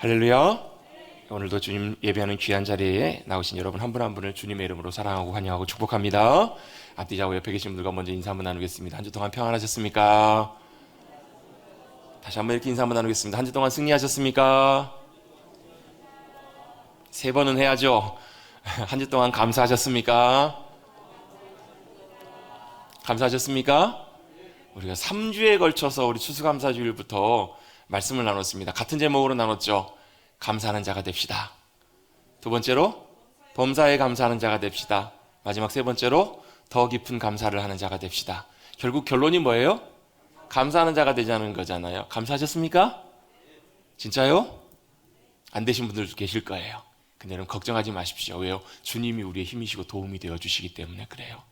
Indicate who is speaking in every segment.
Speaker 1: 할렐루야. 오늘도 주님 예배하는 귀한 자리에 나오신 여러분 한 분 한 분을 주님의 이름으로 사랑하고 환영하고 축복합니다. 앞뒤 좌우 옆에 계신 분들과 먼저 인사 한번 나누겠습니다. 한 주 동안 평안하셨습니까? 다시 한번 이렇게 인사 한번 나누겠습니다. 한 주 동안 승리하셨습니까? 세 번은 해야죠. 한 주 동안 감사하셨습니까? 감사하셨습니까? 우리가 3주에 걸쳐서 우리 추수감사주일부터 말씀을 나눴습니다. 같은 제목으로 나눴죠. 감사하는 자가 됩시다. 두 번째로 범사에 감사하는 자가 됩시다. 마지막 세 번째로 더 깊은 감사를 하는 자가 됩시다. 결국 결론이 뭐예요? 감사하는 자가 되자는 거잖아요. 감사하셨습니까? 진짜요? 안 되신 분들도 계실 거예요. 근데 여러분 걱정하지 마십시오. 왜요? 주님이 우리의 힘이시고 도움이 되어주시기 때문에 그래요.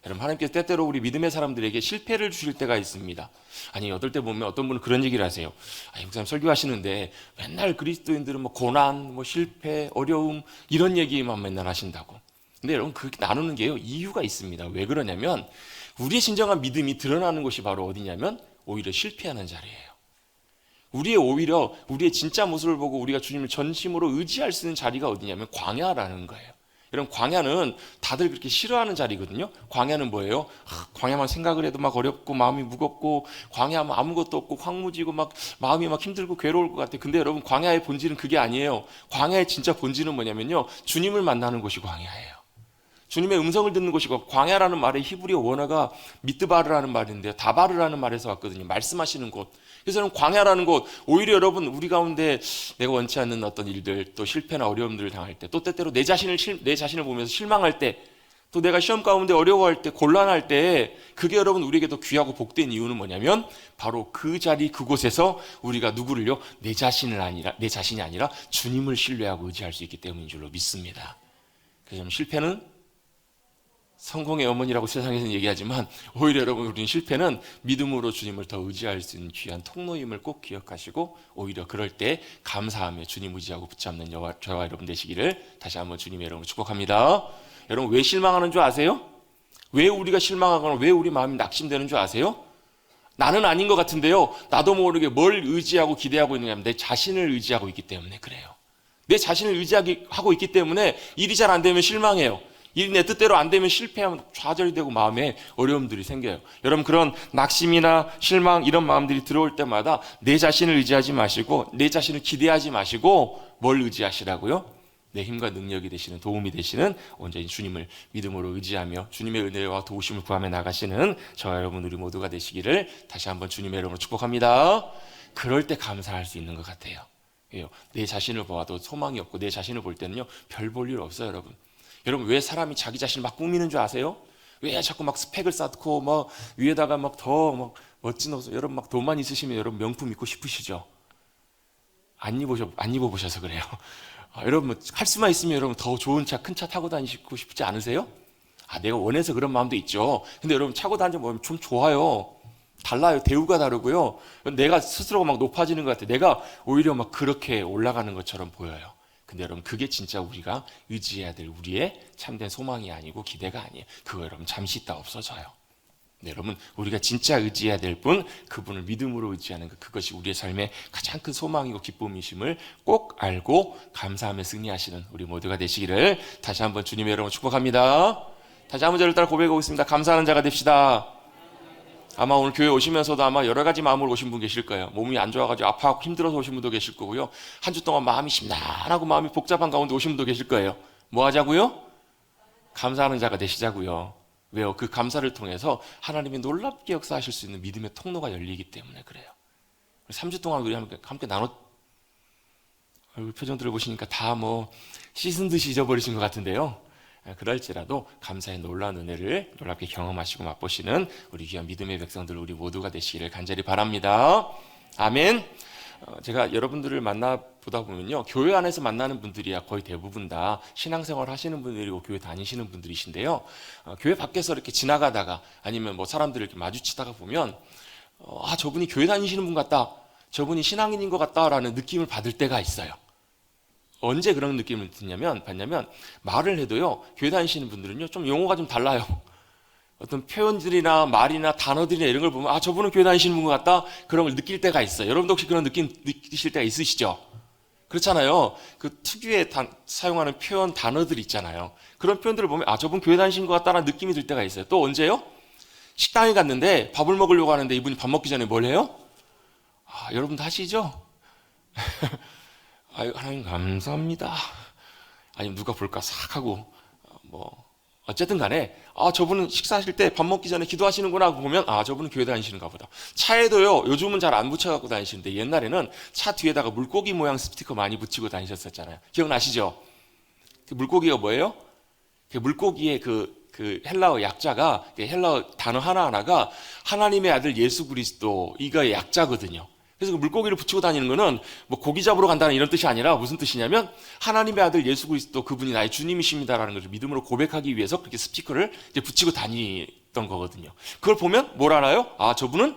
Speaker 1: 여러분 하나님께서 때때로 우리 믿음의 사람들에게 실패를 주실 때가 있습니다. 아니 어떨 때 보면 어떤 분은 그런 얘기를 하세요. 목사님 설교하시는데 맨날 그리스도인들은 뭐 고난, 뭐 실패, 어려움 이런 얘기만 맨날 하신다고. 근데 여러분 그렇게 나누는 게요 이유가 있습니다. 왜 그러냐면 우리의 진정한 믿음이 드러나는 곳이 바로 어디냐면 오히려 실패하는 자리예요. 오히려 우리의 진짜 모습을 보고 우리가 주님을 전심으로 의지할 수 있는 자리가 어디냐면 광야라는 거예요. 여러분 광야는 다들 그렇게 싫어하는 자리거든요. 광야는 뭐예요? 광야만 생각을 해도 막 어렵고 마음이 무겁고 광야하면 아무것도 없고 황무지고 막 마음이 막 힘들고 괴로울 것 같아요. 근데 여러분 광야의 본질은 그게 아니에요. 광야의 진짜 본질은 뭐냐면요 주님을 만나는 곳이 광야예요. 주님의 음성을 듣는 곳이고, 광야라는 말의 히브리어 원어가 미드바르라는 말인데요 다바르라는 말에서 왔거든요. 말씀하시는 곳. 그래서 저는 광야라는 곳, 오히려 여러분 우리 가운데 내가 원치 않는 어떤 일들, 또 실패나 어려움들을 당할 때, 또 때때로 내 자신을 보면서 실망할 때, 또 내가 시험 가운데 어려워할 때, 곤란할 때, 그게 여러분 우리에게 더 귀하고 복된 이유는 뭐냐면 바로 그 자리 그곳에서 우리가 누구를요? 내 자신이 아니라 주님을 신뢰하고 의지할 수 있기 때문인 줄로 믿습니다. 그래서 실패는 성공의 어머니라고 세상에서는 얘기하지만 오히려 여러분 우리는 실패는 믿음으로 주님을 더 의지할 수 있는 귀한 통로임을 꼭 기억하시고 오히려 그럴 때 감사하며 주님 의지하고 붙잡는 저와 여러분 되시기를 다시 한번 주님의 이름으로 축복합니다. 여러분 왜 실망하는 줄 아세요? 왜 우리가 실망하거나 왜 우리 마음이 낙심되는 줄 아세요? 나는 아닌 것 같은데요 나도 모르게 뭘 의지하고 기대하고 있느냐 하면 내 자신을 의지하고 있기 때문에 그래요. 내 자신을 의지하고 있기 때문에 일이 잘 안 되면 실망해요. 일이 내 뜻대로 안 되면 실패하면 좌절이 되고 마음에 어려움들이 생겨요. 여러분 그런 낙심이나 실망 이런 마음들이 들어올 때마다 내 자신을 의지하지 마시고 내 자신을 기대하지 마시고 뭘 의지하시라고요? 내 힘과 능력이 되시는 도움이 되시는 온전히 주님을 믿음으로 의지하며 주님의 은혜와 도우심을 구하며 나가시는 저와 여러분 우리 모두가 되시기를 다시 한번 주님의 이름으로 축복합니다. 그럴 때 감사할 수 있는 것 같아요. 내 자신을 보아도 소망이 없고 내 자신을 볼 때는요 별 볼 일 없어요. 여러분 왜 사람이 자기 자신을 막 꾸미는 줄 아세요? 왜 자꾸 막 스펙을 쌓고 막 위에다가 막 더 막 멋진 옷을 여러분 막 돈만 있으시면 여러분 명품 입고 싶으시죠? 안 입어보셔서 그래요. 여러분 할 수만 있으면 여러분 더 좋은 차, 큰 차 타고 다니고 싶지 않으세요? 내가 원해서 그런 마음도 있죠. 근데 여러분 차고 다니면 보면 좀 좋아요. 달라요. 대우가 다르고요. 내가 스스로가 막 높아지는 것 같아요. 내가 오히려 막 그렇게 올라가는 것처럼 보여요. 근데 여러분 그게 진짜 우리가 의지해야 될 우리의 참된 소망이 아니고 기대가 아니에요. 그거 여러분 잠시 있다 없어져요. 네, 여러분 우리가 진짜 의지해야 될 분, 그분을 믿음으로 의지하는 것, 그것이 우리의 삶의 가장 큰 소망이고 기쁨이심을 꼭 알고 감사하며 승리하시는 우리 모두가 되시기를 다시 한번 주님의 이름으로 축복합니다. 다시 한번 저를 따라 고백하겠습니다. 감사하는 자가 됩시다. 아마 오늘 교회 오시면서도 아마 여러 가지 마음으로 오신 분 계실 거예요. 몸이 안 좋아가지고 아파하고 힘들어서 오신 분도 계실 거고요. 한 주 동안 마음이 심란하고 마음이 복잡한 가운데 오신 분도 계실 거예요. 뭐 하자고요? 감사하는 자가 되시자고요. 왜요? 그 감사를 통해서 하나님이 놀랍게 역사하실 수 있는 믿음의 통로가 열리기 때문에 그래요. 3주 동안 우리 함께 얼굴 표정들을 보시니까 다 뭐 씻은 듯이 잊어버리신 것 같은데요. 그럴지라도 감사의 놀라운 은혜를 놀랍게 경험하시고 맛보시는 우리 귀한 믿음의 백성들 우리 모두가 되시기를 간절히 바랍니다. 아멘. 제가 여러분들을 만나보다 보면요 교회 안에서 만나는 분들이야 거의 대부분 다 신앙생활 하시는 분들이고 교회 다니시는 분들이신데요 교회 밖에서 이렇게 지나가다가 아니면 뭐 사람들을 이렇게 마주치다가 보면 저분이 교회 다니시는 분 같다, 저분이 신앙인인 것 같다라는 느낌을 받을 때가 있어요. 언제 그런 느낌을 받냐면 말을 해도요 교회 다니시는 분들은요 좀 용어가 좀 달라요. 어떤 표현들이나 말이나 단어들이나 이런 걸 보면 저분은 교회 다니시는 분 같다 그런 걸 느낄 때가 있어요. 여러분도 혹시 그런 느낌 느끼실 때가 있으시죠? 그렇잖아요. 그 특유의 사용하는 표현 단어들 있잖아요. 그런 표현들을 보면 저분 교회 다니신 것 같다라는 느낌이 들 때가 있어요. 또 언제요? 식당에 갔는데 밥을 먹으려고 하는데 이분이 밥 먹기 전에 뭘 해요? 여러분도 하시죠? 하나님 감사합니다. 아니면 누가 볼까 싹 하고 어쨌든 간에 저분은 식사하실 때 밥 먹기 전에 기도하시는구나 하고 보면 저분은 교회 다니시는가 보다. 차에도요, 요즘은 잘 안 붙여갖고 다니시는데 옛날에는 차 뒤에다가 물고기 모양 스티커 많이 붙이고 다니셨었잖아요. 기억나시죠? 그 물고기가 뭐예요? 그 물고기의 그 헬라어 약자가, 헬라어 단어 하나하나가 하나님의 아들 예수 그리스도, 이거 약자거든요. 그래서 그 물고기를 붙이고 다니는 거는 뭐 고기 잡으러 간다는 이런 뜻이 아니라 무슨 뜻이냐면 하나님의 아들 예수 그리스도, 그분이 나의 주님이십니다라는 것을 믿음으로 고백하기 위해서 그렇게 스티커를 이제 붙이고 다니던 거거든요. 그걸 보면 뭘 알아요? 저분은,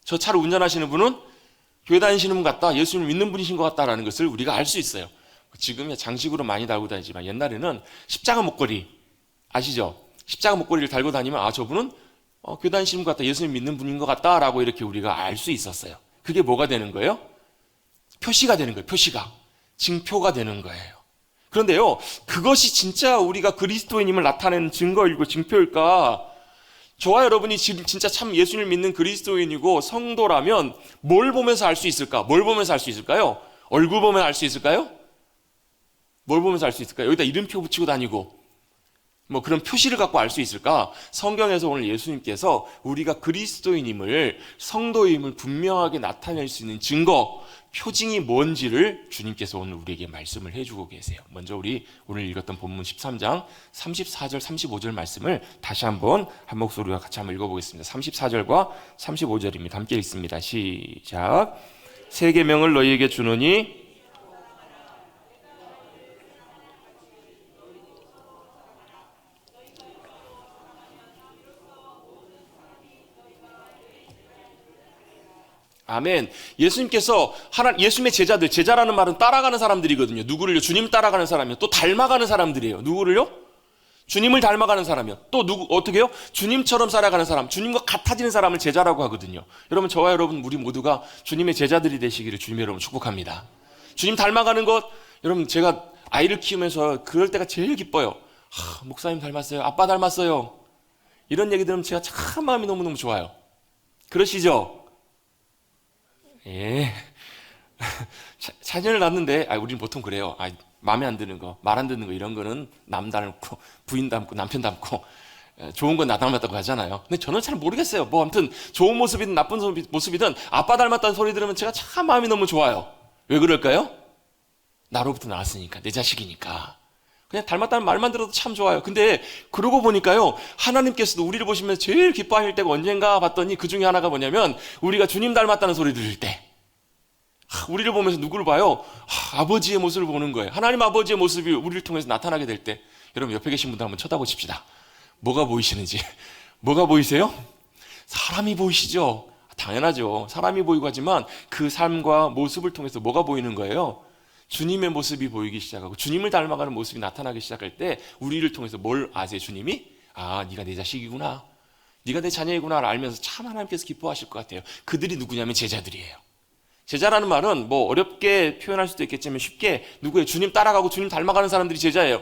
Speaker 1: 저 차를 운전하시는 분은 교회 다니시는 분 같다, 예수님을 믿는 분이신 것 같다라는 것을 우리가 알 수 있어요. 지금은 장식으로 많이 달고 다니지만 옛날에는 십자가 목걸이 아시죠? 십자가 목걸이를 달고 다니면 저분은 교회 다니시는 분 같다, 예수님 믿는 분인 것 같다라고 이렇게 우리가 알 수 있었어요. 그게 뭐가 되는 거예요? 표시가 되는 거예요. 표시가. 징표가 되는 거예요. 그런데요, 그것이 진짜 우리가 그리스도인임을 나타내는 증거이고 징표일까? 저와 여러분이 진짜 참 예수님을 믿는 그리스도인이고 성도라면 뭘 보면서 알 수 있을까? 뭘 보면서 알 수 있을까요? 얼굴 보면 알 수 있을까요? 뭘 보면서 알 수 있을까요? 여기다 이름표 붙이고 다니고 그런 표시를 갖고 알 수 있을까? 성경에서 오늘 예수님께서 우리가 그리스도인임을, 성도임을 분명하게 나타낼 수 있는 증거, 표징이 뭔지를 주님께서 오늘 우리에게 말씀을 해주고 계세요. 먼저 우리 오늘 읽었던 본문 13장 34절 35절 말씀을 다시 한번 한 목소리와 같이 한번 읽어보겠습니다. 34절과 35절입니다. 함께 읽습니다. 시작. 새 계명을 너희에게 주노니 아멘. 예수님께서 예수님의 제자들, 제자라는 말은 따라가는 사람들이거든요. 누구를요? 주님 따라가는 사람이요. 또 닮아가는 사람들이에요. 누구를요? 주님을 닮아가는 사람이요. 또 어떻게요? 주님처럼 살아가는 사람, 주님과 같아지는 사람을 제자라고 하거든요. 여러분, 저와 여러분 우리 모두가 주님의 제자들이 되시기를 주님 여러분 축복합니다. 주님 닮아가는 것, 여러분 제가 아이를 키우면서 그럴 때가 제일 기뻐요. 목사님 닮았어요. 아빠 닮았어요. 이런 얘기 들으면 제가 참 마음이 너무너무 좋아요. 그러시죠? 예. 자녀를 낳는데, 우리는 보통 그래요. 마음에 안 드는 거, 말 안 듣는 거, 이런 거는 남 닮고, 부인 닮고, 남편 닮고, 좋은 건 나 닮았다고 하잖아요. 근데 저는 잘 모르겠어요. 아무튼, 좋은 모습이든 나쁜 모습이든 아빠 닮았다는 소리 들으면 제가 참 마음이 너무 좋아요. 왜 그럴까요? 나로부터 나왔으니까, 내 자식이니까. 그냥 닮았다는 말만 들어도 참 좋아요. 근데 그러고 보니까요, 하나님께서도 우리를 보시면서 제일 기뻐하실 때가 언젠가 봤더니 그 중에 하나가 뭐냐면 우리가 주님 닮았다는 소리 들을 때, 우리를 보면서 누구를 봐요? 아버지의 모습을 보는 거예요. 하나님 아버지의 모습이 우리를 통해서 나타나게 될 때, 여러분 옆에 계신 분들 한번 쳐다보십시다. 뭐가 보이시는지. 뭐가 보이세요? 사람이 보이시죠? 당연하죠. 사람이 보이고 하지만 그 삶과 모습을 통해서 뭐가 보이는 거예요? 주님의 모습이 보이기 시작하고 주님을 닮아가는 모습이 나타나기 시작할 때 우리를 통해서 뭘 아세요? 주님이? 네가 내 자식이구나, 네가 내 자녀이구나를 알면서 참 하나님께서 기뻐하실 것 같아요. 그들이 누구냐면 제자들이에요. 제자라는 말은 어렵게 표현할 수도 있겠지만 쉽게 누구예요? 주님 따라가고 주님 닮아가는 사람들이 제자예요.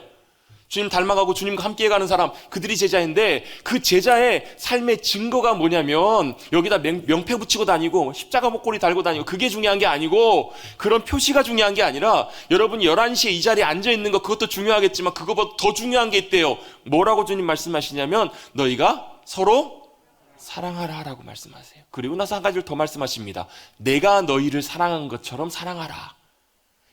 Speaker 1: 주님 닮아가고 주님과 함께 가는 사람, 그들이 제자인데 그 제자의 삶의 증거가 뭐냐면 여기다 명패 붙이고 다니고 십자가 목걸이 달고 다니고 그게 중요한 게 아니고, 그런 표시가 중요한 게 아니라 여러분이 11시에 이 자리에 앉아있는 거 그것도 중요하겠지만 그거보다 더 중요한 게 있대요. 뭐라고 주님 말씀하시냐면 너희가 서로 사랑하라 라고 말씀하세요. 그리고 나서 한 가지를 더 말씀하십니다. 내가 너희를 사랑한 것처럼 사랑하라.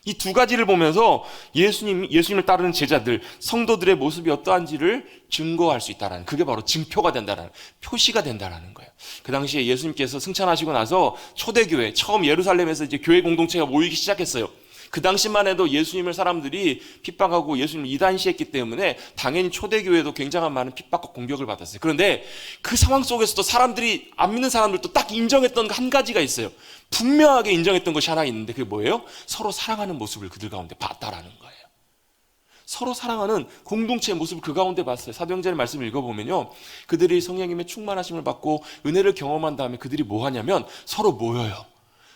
Speaker 1: 이 두 가지를 보면서 예수님을 따르는 제자들, 성도들의 모습이 어떠한지를 증거할 수 있다라는, 그게 바로 증표가 된다라는, 표시가 된다라는 거예요. 그 당시에 예수님께서 승천하시고 나서 초대교회, 처음 예루살렘에서 이제 교회 공동체가 모이기 시작했어요. 그 당시만 해도 예수님을 사람들이 핍박하고 예수님을 이단시했기 때문에 당연히 초대교회도 굉장한 많은 핍박과 공격을 받았어요. 그런데 그 상황 속에서도 사람들이, 안 믿는 사람들도 딱 인정했던 한 가지가 있어요. 분명하게 인정했던 것이 하나 있는데 그게 뭐예요? 서로 사랑하는 모습을 그들 가운데 봤다라는 거예요. 서로 사랑하는 공동체의 모습을 그 가운데 봤어요. 사도행전의 말씀을 읽어보면요, 그들이 성령님의 충만하심을 받고 은혜를 경험한 다음에 그들이 뭐 하냐면 서로 모여요.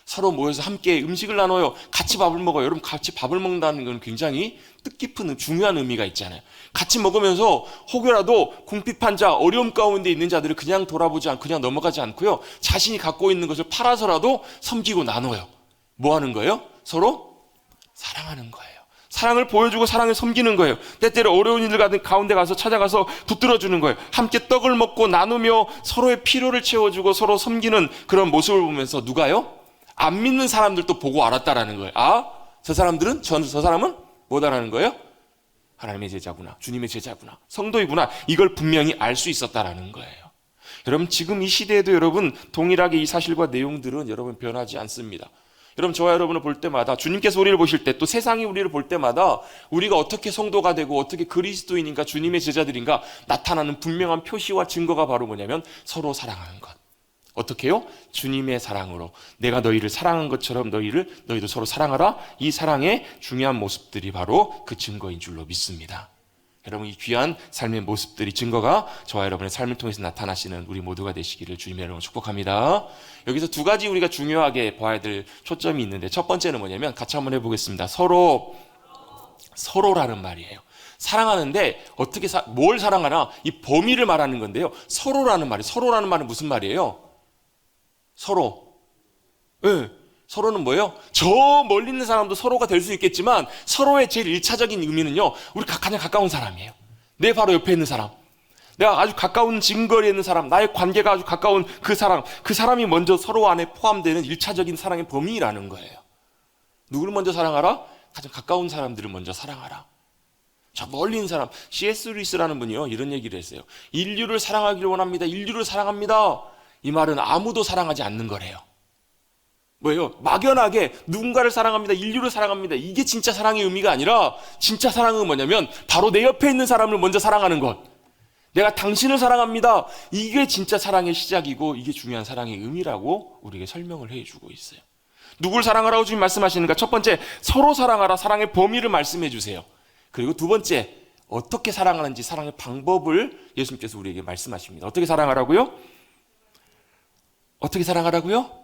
Speaker 1: 서로 모여서 함께 음식을 나눠요. 같이 밥을 먹어요. 여러분, 같이 밥을 먹는다는 건 굉장히 뜻깊은 중요한 의미가 있잖아요. 같이 먹으면서 혹여라도 궁핍한 자, 어려움 가운데 있는 자들을 그냥 돌아보지 않고 그냥 넘어가지 않고요. 자신이 갖고 있는 것을 팔아서라도 섬기고 나눠요. 뭐 하는 거예요? 서로 사랑하는 거예요. 사랑을 보여주고 사랑을 섬기는 거예요. 때때로 어려운 일들 가운데 가서 찾아가서 붙들어주는 거예요. 함께 떡을 먹고 나누며 서로의 필요를 채워주고 서로 섬기는 그런 모습을 보면서 누가요? 안 믿는 사람들도 보고 알았다라는 거예요. 아, 저 사람은 못 알아는 거예요? 하나님의 제자구나, 주님의 제자구나, 성도이구나, 이걸 분명히 알 수 있었다라는 거예요. 여러분, 지금 이 시대에도 여러분 동일하게 이 사실과 내용들은 여러분 변하지 않습니다. 여러분, 저와 여러분을 볼 때마다, 주님께서 우리를 보실 때, 또 세상이 우리를 볼 때마다 우리가 어떻게 성도가 되고 어떻게 그리스도인인가, 주님의 제자들인가 나타나는 분명한 표시와 증거가 바로 뭐냐면 서로 사랑하는 것. 어떻게요? 주님의 사랑으로 내가 너희를 사랑한 것처럼 너희도 서로 사랑하라. 이 사랑의 중요한 모습들이 바로 그 증거인 줄로 믿습니다. 여러분, 이 귀한 삶의 모습들이, 증거가 저와 여러분의 삶을 통해서 나타나시는 우리 모두가 되시기를 주님의 이름으로 축복합니다. 여기서 두 가지 우리가 중요하게 봐야 될 초점이 있는데, 첫 번째는 뭐냐면 같이 한번 해보겠습니다. 서로라는 말이에요. 사랑하는데 어떻게 뭘 사랑하나? 이 범위를 말하는 건데요. 서로라는 말은 무슨 말이에요? 서로. 네. 서로는 뭐예요? 저 멀리 있는 사람도 서로가 될 수 있겠지만 서로의 제일 1차적인 의미는요, 우리 가장 가까운 사람이에요. 내 바로 옆에 있는 사람, 내가 아주 가까운 진거리에 있는 사람, 나의 관계가 아주 가까운 그 사람이 먼저 서로 안에 포함되는 1차적인 사랑의 범위라는 거예요. 누구를 먼저 사랑하라? 가장 가까운 사람들을 먼저 사랑하라. 저 멀리 있는 사람, C.S. 루이스라는 분이요, 이런 얘기를 했어요. 인류를 사랑하기를 원합니다. 인류를 사랑합니다. 이 말은 아무도 사랑하지 않는 거래요. 뭐예요? 막연하게 누군가를 사랑합니다, 인류를 사랑합니다, 이게 진짜 사랑의 의미가 아니라, 진짜 사랑은 뭐냐면 바로 내 옆에 있는 사람을 먼저 사랑하는 것, 내가 당신을 사랑합니다, 이게 진짜 사랑의 시작이고 이게 중요한 사랑의 의미라고 우리에게 설명을 해주고 있어요. 누굴 사랑하라고 주님 말씀하시는가? 첫 번째, 서로 사랑하라, 사랑의 범위를 말씀해 주세요. 그리고 두 번째, 어떻게 사랑하는지, 사랑의 방법을 예수님께서 우리에게 말씀하십니다. 어떻게 사랑하라고요? 어떻게 사랑하라고요?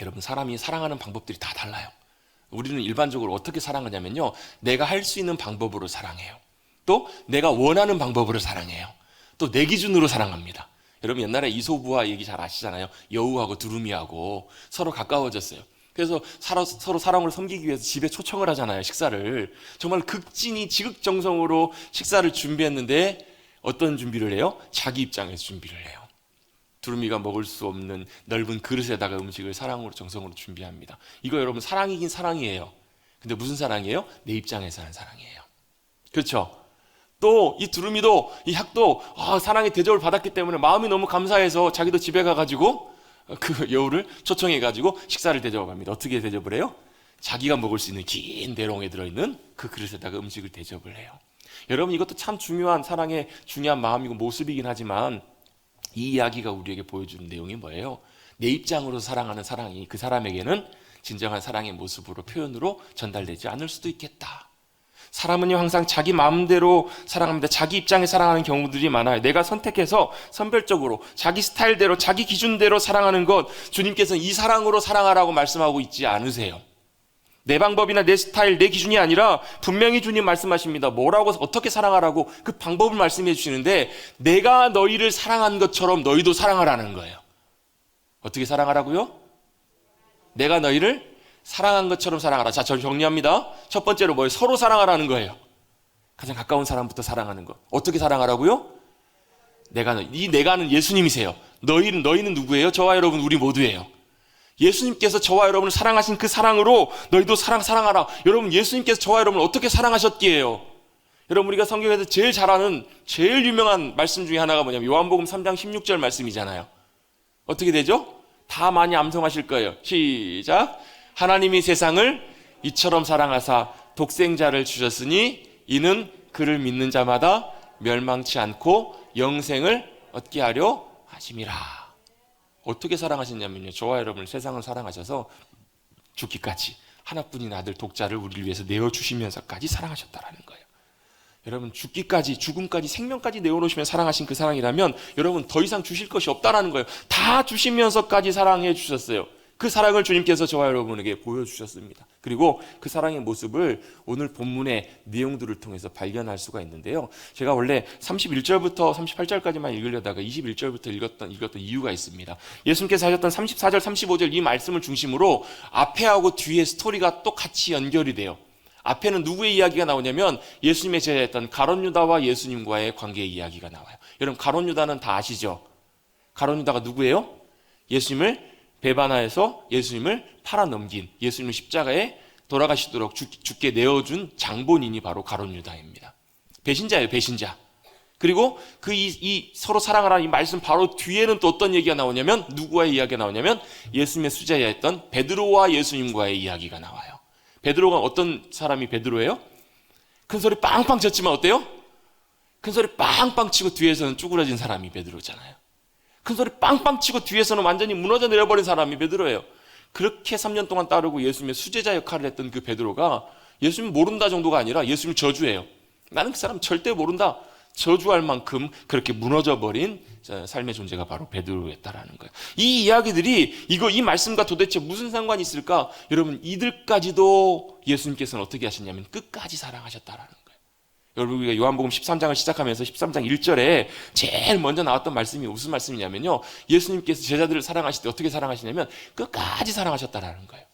Speaker 1: 여러분, 사람이 사랑하는 방법들이 다 달라요. 우리는 일반적으로 어떻게 사랑하냐면요, 내가 할 수 있는 방법으로 사랑해요. 또 내가 원하는 방법으로 사랑해요. 또 내 기준으로 사랑합니다. 여러분, 옛날에 이솝우화 얘기 잘 아시잖아요. 여우하고 두루미하고 서로 가까워졌어요. 그래서 서로 사랑을 섬기기 위해서 집에 초청을 하잖아요, 식사를. 정말 지극정성으로 식사를 준비했는데 어떤 준비를 해요? 자기 입장에서 준비를 해요. 두루미가 먹을 수 없는 넓은 그릇에다가 음식을 사랑으로, 정성으로 준비합니다. 이거 여러분, 사랑이긴 사랑이에요. 근데 무슨 사랑이에요? 내 입장에서 하는 사랑이에요. 그렇죠? 또 이 두루미도, 이 학도 사랑의 대접을 받았기 때문에 마음이 너무 감사해서 자기도 집에 가가지고 그 여우를 초청해가지고 식사를 대접합니다. 어떻게 대접을 해요? 자기가 먹을 수 있는 긴 대롱에 들어있는 그 그릇에다가 음식을 대접을 해요. 여러분, 이것도 참 중요한 사랑의 중요한 마음이고 모습이긴 하지만, 이 이야기가 우리에게 보여주는 내용이 뭐예요? 내 입장으로 사랑하는 사랑이 그 사람에게는 진정한 사랑의 모습으로, 표현으로 전달되지 않을 수도 있겠다. 사람은요, 항상 자기 마음대로 사랑합니다. 자기 입장에 사랑하는 경우들이 많아요. 내가 선택해서 선별적으로 자기 스타일대로, 자기 기준대로 사랑하는 것, 주님께서는 이 사랑으로 사랑하라고 말씀하고 있지 않으세요. 내 방법이나 내 스타일, 내 기준이 아니라 분명히 주님 말씀하십니다. 뭐라고, 어떻게 사랑하라고 그 방법을 말씀해 주시는데, 내가 너희를 사랑한 것처럼 너희도 사랑하라는 거예요. 어떻게 사랑하라고요? 내가 너희를 사랑한 것처럼 사랑하라. 자, 저 정리합니다. 첫 번째로 뭐예요? 서로 사랑하라는 거예요. 가장 가까운 사람부터 사랑하는 것. 어떻게 사랑하라고요? 이 내가는 예수님이세요. 너희는 누구예요? 저와 여러분, 우리 모두예요. 예수님께서 저와 여러분을 사랑하신 그 사랑으로 너희도 사랑하라. 여러분, 예수님께서 저와 여러분을 어떻게 사랑하셨기에요? 여러분, 우리가 성경에서 제일 잘 아는, 제일 유명한 말씀 중에 하나가 뭐냐면 요한복음 3장 16절 말씀이잖아요. 어떻게 되죠? 다 많이 암송하실 거예요. 시작. 하나님이 세상을 이처럼 사랑하사 독생자를 주셨으니 이는 그를 믿는 자마다 멸망치 않고 영생을 얻게 하려 하심이라. 어떻게 사랑하셨냐면요, 저와 여러분을 세상을 사랑하셔서 죽기까지 하나뿐인 아들 독자를 우리를 위해서 내어주시면서까지 사랑하셨다라는 거예요. 여러분 죽음까지 생명까지 내어놓으시면 사랑하신 그 사랑이라면 여러분 더 이상 주실 것이 없다라는 거예요. 다 주시면서까지 사랑해 주셨어요. 그 사랑을 주님께서 저와 여러분에게 보여주셨습니다. 그리고 그 사랑의 모습을 오늘 본문의 내용들을 통해서 발견할 수가 있는데요. 제가 원래 31절부터 38절까지만 읽으려다가 21절부터 읽었던 이유가 있습니다. 예수님께서 하셨던 34절, 35절 이 말씀을 중심으로 앞에하고 뒤에 스토리가 또 같이 연결이 돼요. 앞에는 누구의 이야기가 나오냐면 예수님의 제자였던 가룟 유다와 예수님과의 관계의 이야기가 나와요. 여러분 가룟 유다는 다 아시죠? 가룟 유다가 누구예요? 예수님을 배반하여서 예수님을 팔아넘긴, 예수님을 십자가에 돌아가시도록 죽게 내어준 장본인이 바로 가룟 유다입니다. 배신자예요, 배신자. 그리고 이 서로 사랑하라는 이 말씀 바로 뒤에는 또 어떤 얘기가 나오냐면 누구와의 이야기가 나오냐면 예수님의 수제자였던 베드로와 예수님과의 이야기가 나와요. 베드로가 어떤 사람이 베드로예요? 큰 소리 빵빵 쳤지만 어때요? 큰 소리 빵빵 치고 뒤에서는 쭈그러진 사람이 베드로잖아요. 큰 소리 빵빵 치고 뒤에서는 완전히 무너져 내려버린 사람이 베드로예요. 그렇게 3년 동안 따르고 예수님의 수제자 역할을 했던 그 베드로가 예수님 모른다 정도가 아니라 예수님 저주해요. 나는 그 사람 절대 모른다. 저주할 만큼 그렇게 무너져버린 삶의 존재가 바로 베드로였다라는 거예요. 이 이야기들이 이 말씀과 도대체 무슨 상관이 있을까? 여러분 이들까지도 예수님께서는 어떻게 하셨냐면 끝까지 사랑하셨다라는 거예요. 여러분 우리가 요한복음 13장을 시작하면서 13장 1절에 제일 먼저 나왔던 말씀이 무슨 말씀이냐면요. 예수님께서 제자들을 사랑하실 때 어떻게 사랑하시냐면 끝까지 사랑하셨다라는 거예요.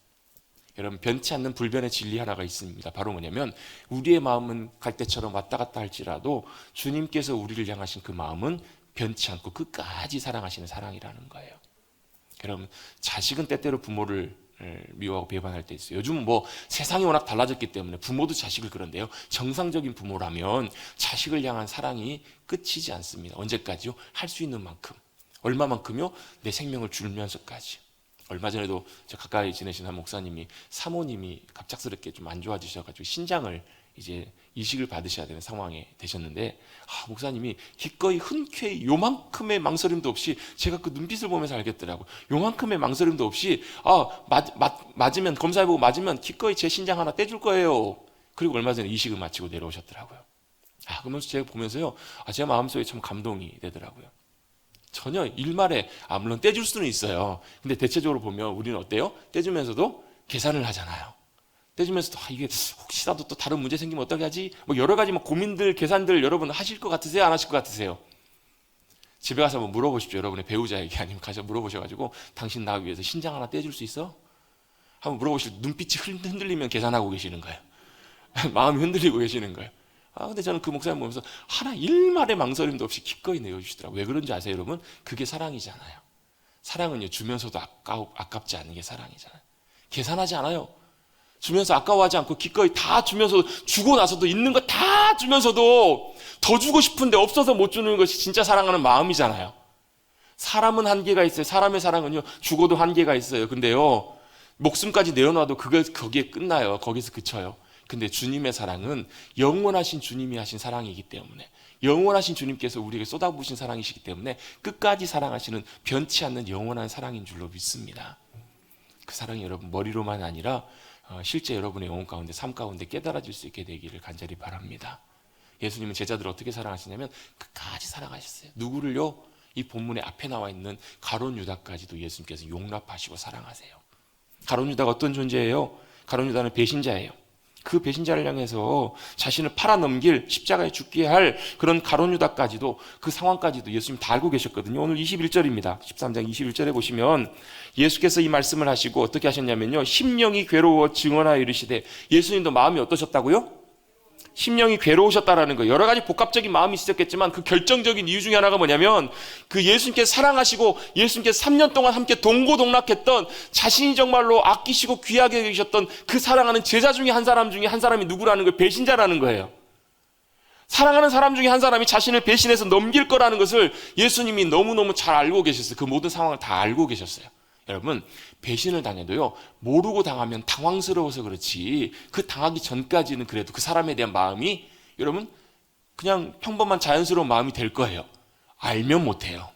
Speaker 1: 여러분 변치 않는 불변의 진리 하나가 있습니다. 바로 뭐냐면 우리의 마음은 갈대처럼 왔다 갔다 할지라도 주님께서 우리를 향하신 그 마음은 변치 않고 끝까지 사랑하시는 사랑이라는 거예요. 여러분 자식은 때때로 부모를 미워하고 배반할 때 있어요. 요즘은 세상이 워낙 달라졌기 때문에 부모도 자식을 그런데요. 정상적인 부모라면 자식을 향한 사랑이 끝이지 않습니다. 언제까지요? 할 수 있는 만큼. 얼마만큼요? 내 생명을 주면서까지. 얼마 전에도 저 가까이 지내신 한 목사님이 사모님이 갑작스럽게 좀 안 좋아지셔가지고 신장을 이제 이식을 받으셔야 되는 상황에 되셨는데 목사님이 기꺼이 흔쾌히 요만큼의 망설임도 없이 제가 그 눈빛을 보면서 알겠더라고요. 요만큼의 망설임도 없이 맞으면 검사해보고 맞으면 기꺼이 제 신장 하나 떼줄 거예요. 그리고 얼마 전에 이식을 마치고 내려오셨더라고요. 그러면서 제가 보면서요 제 마음속에 참 감동이 되더라고요. 전혀 일말에 물론 떼줄 수는 있어요. 근데 대체적으로 보면 우리는 어때요? 떼주면서도 계산을 하잖아요. 떼주면서도 이게 혹시라도 또 다른 문제 생기면 어떻게 하지? 여러 가지 고민들, 계산들 여러분 하실 것 같으세요? 안 하실 것 같으세요? 집에 가서 한번 물어보십시오. 여러분의 배우자에게 아니면 가서 물어보셔가지고 당신 나 위해서 신장 하나 떼줄 수 있어? 한번 물어보실 때 눈빛이 흔들리면 계산하고 계시는 거예요. 마음이 흔들리고 계시는 거예요. 근데 저는 그 목사님 보면서 하나 일말의 망설임도 없이 기꺼이 내어주시더라고요. 왜 그런지 아세요, 여러분? 그게 사랑이잖아요. 사랑은요, 주면서도 아깝지 않은 게 사랑이잖아요. 계산하지 않아요. 주면서 아까워하지 않고 기꺼이 다 주면서도 주고 나서도 있는 거 다 주면서도 더 주고 싶은데 없어서 못 주는 것이 진짜 사랑하는 마음이잖아요. 사람은 한계가 있어요. 사람의 사랑은요, 죽어도 한계가 있어요. 근데요, 목숨까지 내어놔도 거기에 끝나요. 거기서 그쳐요. 근데 주님의 사랑은 영원하신 주님이 하신 사랑이기 때문에 영원하신 주님께서 우리에게 쏟아부으신 사랑이시기 때문에 끝까지 사랑하시는 변치 않는 영원한 사랑인 줄로 믿습니다. 그 사랑이 여러분 머리로만 아니라 실제 여러분의 영혼 가운데 삶 가운데 깨달아질 수 있게 되기를 간절히 바랍니다. 예수님은 제자들을 어떻게 사랑하시냐면 끝까지 사랑하셨어요. 누구를요? 이 본문의 앞에 나와 있는 가룟 유다까지도 예수님께서 용납하시고 사랑하세요. 가룟 유다가 어떤 존재예요? 가룟 유다는 배신자예요. 그 배신자를 향해서 자신을 팔아넘길 십자가에 죽게 할 그런 가룟 유다까지도 그 상황까지도 예수님 다 알고 계셨거든요. 오늘 21절입니다. 13장 21절에 보시면 예수께서 이 말씀을 하시고 어떻게 하셨냐면요. 심령이 괴로워 증언하여 이르시되 예수님도 마음이 어떠셨다고요? 심령이 괴로우셨다라는 거예요. 여러 가지 복합적인 마음이 있었겠지만 그 결정적인 이유 중에 하나가 뭐냐면 그 예수님께서 사랑하시고 예수님께서 3년 동안 함께 동고동락했던 자신이 정말로 아끼시고 귀하게 여기셨던 그 사랑하는 제자 중에 한 사람이 누구라는 거예요? 배신자라는 거예요. 사랑하는 사람 중에 한 사람이 자신을 배신해서 넘길 거라는 것을 예수님이 너무너무 잘 알고 계셨어요. 그 모든 상황을 다 알고 계셨어요. 여러분 배신을 당해도요 모르고 당하면 당황스러워서 그렇지 그 당하기 전까지는 그래도 그 사람에 대한 마음이 여러분 그냥 평범한 자연스러운 마음이 될 거예요. 알면 못해요.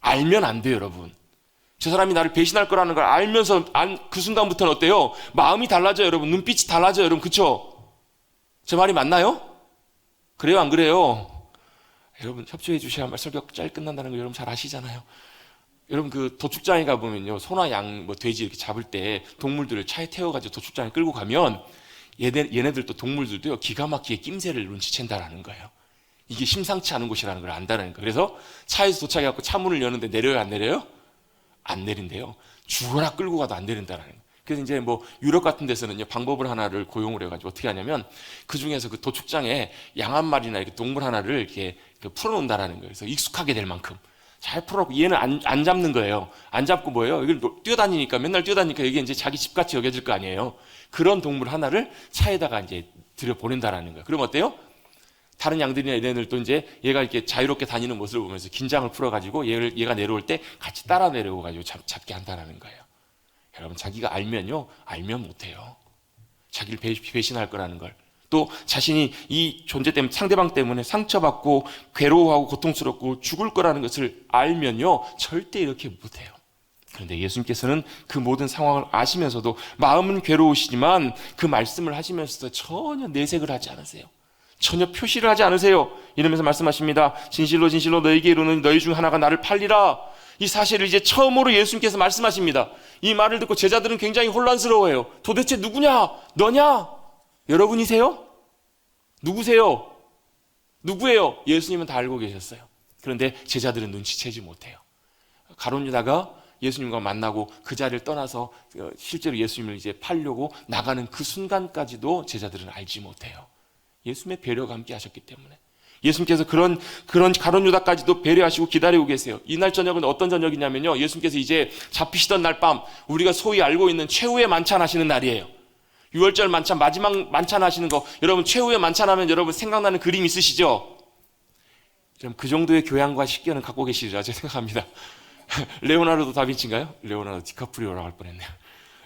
Speaker 1: 알면 안 돼요. 여러분 저 사람이 나를 배신할 거라는 걸 알면서 그 순간부터는 어때요? 마음이 달라져요. 여러분 눈빛이 달라져요. 여러분 그쵸? 제 말이 맞나요? 그래요, 안 그래요? 여러분 협조해 주셔야 말 설교 잘 끝난다는 거 여러분 잘 아시잖아요. 여러분 그 도축장에 가보면요, 소나 양, 뭐 돼지 이렇게 잡을 때 동물들을 차에 태워가지고 도축장에 끌고 가면 얘네들도 동물들도요 기가 막히게 낌새를 눈치챈다라는 거예요. 이게 심상치 않은 곳이라는 걸 안다는 거예요. 그래서 차에서 도착해갖고 차 문을 여는데 내려요, 안 내려요? 안 내린대요. 죽어라 끌고 가도 안 내린다라는 거예요. 그래서 이제 뭐 유럽 같은 데서는요 방법을 하나를 고용을 해가지고 어떻게 하냐면 그 중에서 그 도축장에 양 한 마리나 이렇게 동물 하나를 이렇게 풀어놓는다라는 거예요. 그래서 익숙하게 될 만큼 잘 풀어놓고 얘는 안 잡는 거예요. 안 잡고 뭐예요? 이걸 뛰어다니니까 맨날 뛰어다니니까 이게 이제 자기 집같이 여겨질 거 아니에요. 그런 동물 하나를 차에다가 이제 들여 보낸다라는 거예요. 그럼 어때요? 다른 양들이나 얘네들도 이제 얘가 이렇게 자유롭게 다니는 모습을 보면서 긴장을 풀어가지고 얘가 내려올 때 같이 따라 내려오가지고 잡게 한다라는 거예요. 여러분 자기가 알면요, 알면 못해요. 자기를 배신할 거라는 걸. 또 자신이 이 존재 때문에 상대방 때문에 상처받고 괴로워하고 고통스럽고 죽을 거라는 것을 알면요 절대 이렇게 못해요. 그런데 예수님께서는 그 모든 상황을 아시면서도 마음은 괴로우시지만 그 말씀을 하시면서도 전혀 내색을 하지 않으세요. 전혀 표시를 하지 않으세요. 이러면서 말씀하십니다. 진실로 진실로 너희에게 이르노니 너희 중 하나가 나를 팔리라. 이 사실을 이제 처음으로 예수님께서 말씀하십니다. 이 말을 듣고 제자들은 굉장히 혼란스러워해요. 도대체 누구냐? 너냐? 여러분이세요? 누구세요? 누구예요? 예수님은 다 알고 계셨어요. 그런데 제자들은 눈치채지 못해요. 가룟 유다가 예수님과 만나고 그 자리를 떠나서 실제로 예수님을 이제 팔려고 나가는 그 순간까지도 제자들은 알지 못해요. 예수님의 배려가 함께 하셨기 때문에. 예수님께서 그런 가룟 유다까지도 배려하시고 기다리고 계세요. 이날 저녁은 어떤 저녁이냐면요, 예수님께서 이제 잡히시던 날 밤 우리가 소위 알고 있는 최후의 만찬 하시는 날이에요. 6월절 만찬, 마지막 만찬 하시는 거, 여러분 최후의 만찬하면 여러분 생각나는 그림 있으시죠? 좀 그 정도의 교양과 식견은 갖고 계시리라 제가 생각합니다. 레오나르도 다빈치인가요? 레오나르도 디카프리오라고 할 뻔했네요.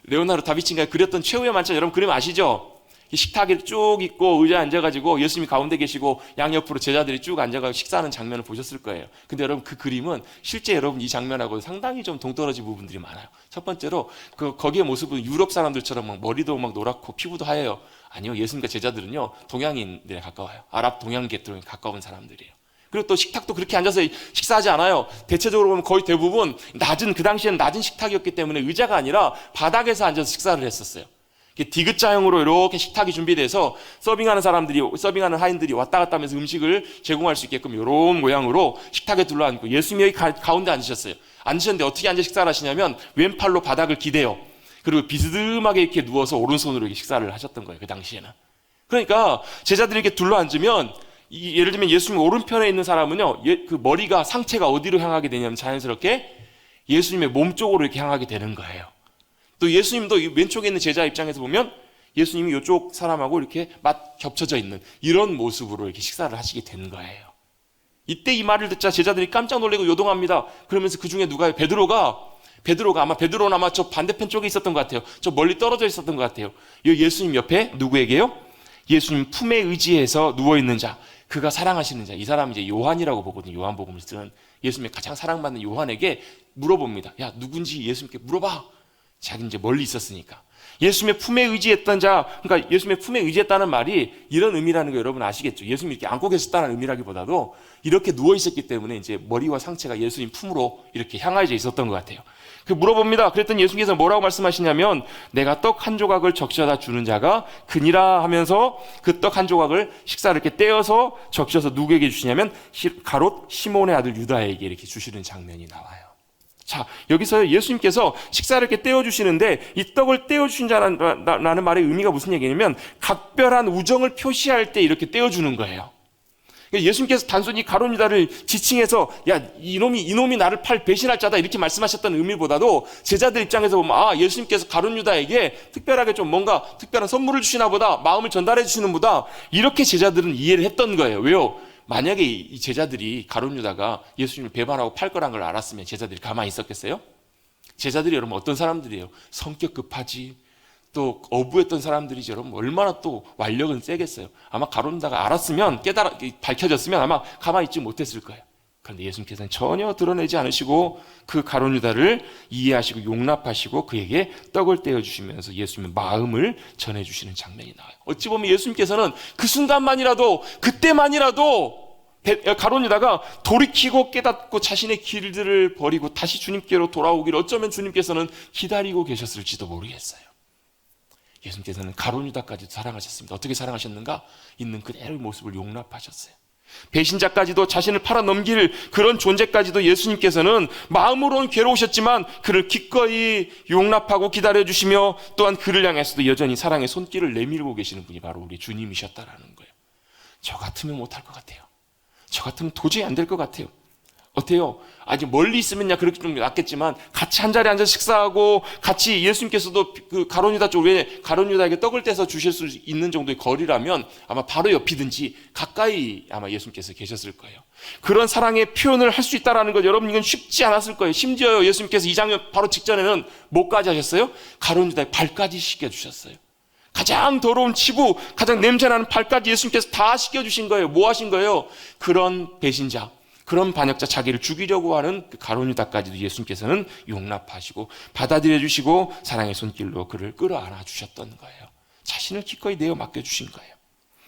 Speaker 1: 레오나르도 다빈치가 그렸던 최후의 만찬 여러분 그림 아시죠? 식탁에 쭉 있고 의자에 앉아가지고 예수님이 가운데 계시고 양옆으로 제자들이 쭉 앉아가지고 식사하는 장면을 보셨을 거예요. 근데 여러분 그 그림은 실제 여러분 이 장면하고 상당히 좀 동떨어진 부분들이 많아요. 첫 번째로 거기의 모습은 유럽 사람들처럼 막 머리도 막 노랗고 피부도 하얘요. 아니요, 예수님과 제자들은요 동양인들에 가까워요. 아랍 동양 계통에 가까운 사람들이에요. 그리고 또 식탁도 그렇게 앉아서 식사하지 않아요. 대체적으로 보면 거의 대부분 그 당시에는 낮은 식탁이었기 때문에 의자가 아니라 바닥에서 앉아서 식사를 했었어요. 디귿자형으로 이렇게 식탁이 준비돼서 서빙하는 하인들이 왔다 갔다 하면서 음식을 제공할 수 있게끔 이런 모양으로 식탁에 둘러앉고 예수님이 여기 가운데 앉으셨어요. 앉으셨는데 어떻게 앉아 식사를 하시냐면 왼팔로 바닥을 기대요. 그리고 비스듬하게 이렇게 누워서 오른손으로 이렇게 식사를 하셨던 거예요. 그 당시에는. 그러니까 제자들이 이렇게 둘러앉으면 예를 들면 예수님 오른편에 있는 사람은요, 그 머리가 상체가 어디로 향하게 되냐면 자연스럽게 예수님의 몸 쪽으로 이렇게 향하게 되는 거예요. 또 예수님도 왼쪽에 있는 제자 입장에서 보면 예수님이 이쪽 사람하고 이렇게 겹쳐져 있는 이런 모습으로 이렇게 식사를 하시게 되는 거예요. 이때 이 말을 듣자 제자들이 깜짝 놀라고 요동합니다. 그러면서 그 중에 누가요? 베드로는 아마 저 반대편 쪽에 있었던 것 같아요. 저 멀리 떨어져 있었던 것 같아요. 예수님 옆에 누구에게요? 예수님 품에 의지해서 누워있는 자, 그가 사랑하시는 자, 이 사람이 이제 요한이라고 보거든요. 요한복음을 쓰는 예수님의 가장 사랑받는 요한에게 물어봅니다. 야, 누군지 예수님께 물어봐. 자기는 이제 멀리 있었으니까. 예수님의 품에 의지했던 자, 그러니까 예수님의 품에 의지했다는 말이 이런 의미라는 거 여러분 아시겠죠? 예수님이 이렇게 안고 계셨다는 의미라기보다도 이렇게 누워 있었기 때문에 이제 머리와 상체가 예수님 품으로 이렇게 향하여져 있었던 것 같아요. 물어봅니다. 그랬더니 예수님께서 뭐라고 말씀하시냐면 내가 떡 한 조각을 적셔다 주는 자가 그니라 하면서 그 떡 한 조각을 식사를 이렇게 떼어서 적셔서 누구에게 주시냐면 가롯 시몬의 아들 유다에게 이렇게 주시는 장면이 나와요. 자, 여기서 예수님께서 식사를 이렇게 떼어주시는데 이 떡을 떼어주신 자라는 말의 의미가 무슨 얘기냐면 각별한 우정을 표시할 때 이렇게 떼어주는 거예요. 예수님께서 단순히 가룟 유다를 지칭해서 야, 이놈이 나를 배신할 자다 이렇게 말씀하셨다는 의미보다도 제자들 입장에서 보면 예수님께서 가룟 유다에게 특별하게 좀 뭔가 특별한 선물을 주시나 보다, 마음을 전달해 주시는 보다, 이렇게 제자들은 이해를 했던 거예요. 왜요? 만약에 이 제자들이 가룟 유다가 예수님을 배반하고 팔 거란 걸 알았으면 제자들이 가만히 있었겠어요? 제자들이 여러분 어떤 사람들이에요? 성격 급하지, 또 어부했던 사람들이죠. 여러분 얼마나 또 완력은 세겠어요. 아마 가룟 유다가 알았으면 밝혀졌으면 아마 가만히 있지 못했을 거예요. 그런데 예수님께서는 전혀 드러내지 않으시고 그 가룟 유다를 이해하시고 용납하시고 그에게 떡을 떼어주시면서 예수님의 마음을 전해주시는 장면이 나와요. 어찌 보면 예수님께서는 그 순간만이라도, 그때만이라도 가룟 유다가 돌이키고 깨닫고 자신의 길들을 버리고 다시 주님께로 돌아오기를 어쩌면 주님께서는 기다리고 계셨을지도 모르겠어요. 예수님께서는 가룟 유다까지도 사랑하셨습니다. 어떻게 사랑하셨는가? 있는 그대로의 모습을 용납하셨어요. 배신자까지도, 자신을 팔아넘길 그런 존재까지도 예수님께서는 마음으로는 괴로우셨지만 그를 기꺼이 용납하고 기다려주시며 또한 그를 향해서도 여전히 사랑의 손길을 내밀고 계시는 분이 바로 우리 주님이셨다라는 거예요. 저 같으면 못할 것 같아요. 저 같으면 도저히 안 될 것 같아요. 어때요? 아직 멀리 있으면야 그렇게 좀 낫겠지만 같이 한 자리에 앉아 식사하고 같이 예수님께서도 그 가룟 유다 쪽에 가룟 유다에게 떡을 떼서 주실 수 있는 정도의 거리라면 아마 바로 옆이든지 가까이 아마 예수님께서 계셨을 거예요. 그런 사랑의 표현을 할 수 있다라는 것, 여러분 이건 쉽지 않았을 거예요. 심지어 예수님께서 이 장면 바로 직전에는 뭐까지 하셨어요? 가룟 유다의 발까지 씻겨주셨어요. 가장 더러운 치부, 가장 냄새나는 발까지 예수님께서 다 씻겨주신 거예요. 뭐 하신 거예요? 그런 배신자, 그런 반역자, 자기를 죽이려고 하는 그 가룟 유다까지도 예수님께서는 용납하시고 받아들여 주시고 사랑의 손길로 그를 끌어안아 주셨던 거예요. 자신을 기꺼이 내어 맡겨주신 거예요.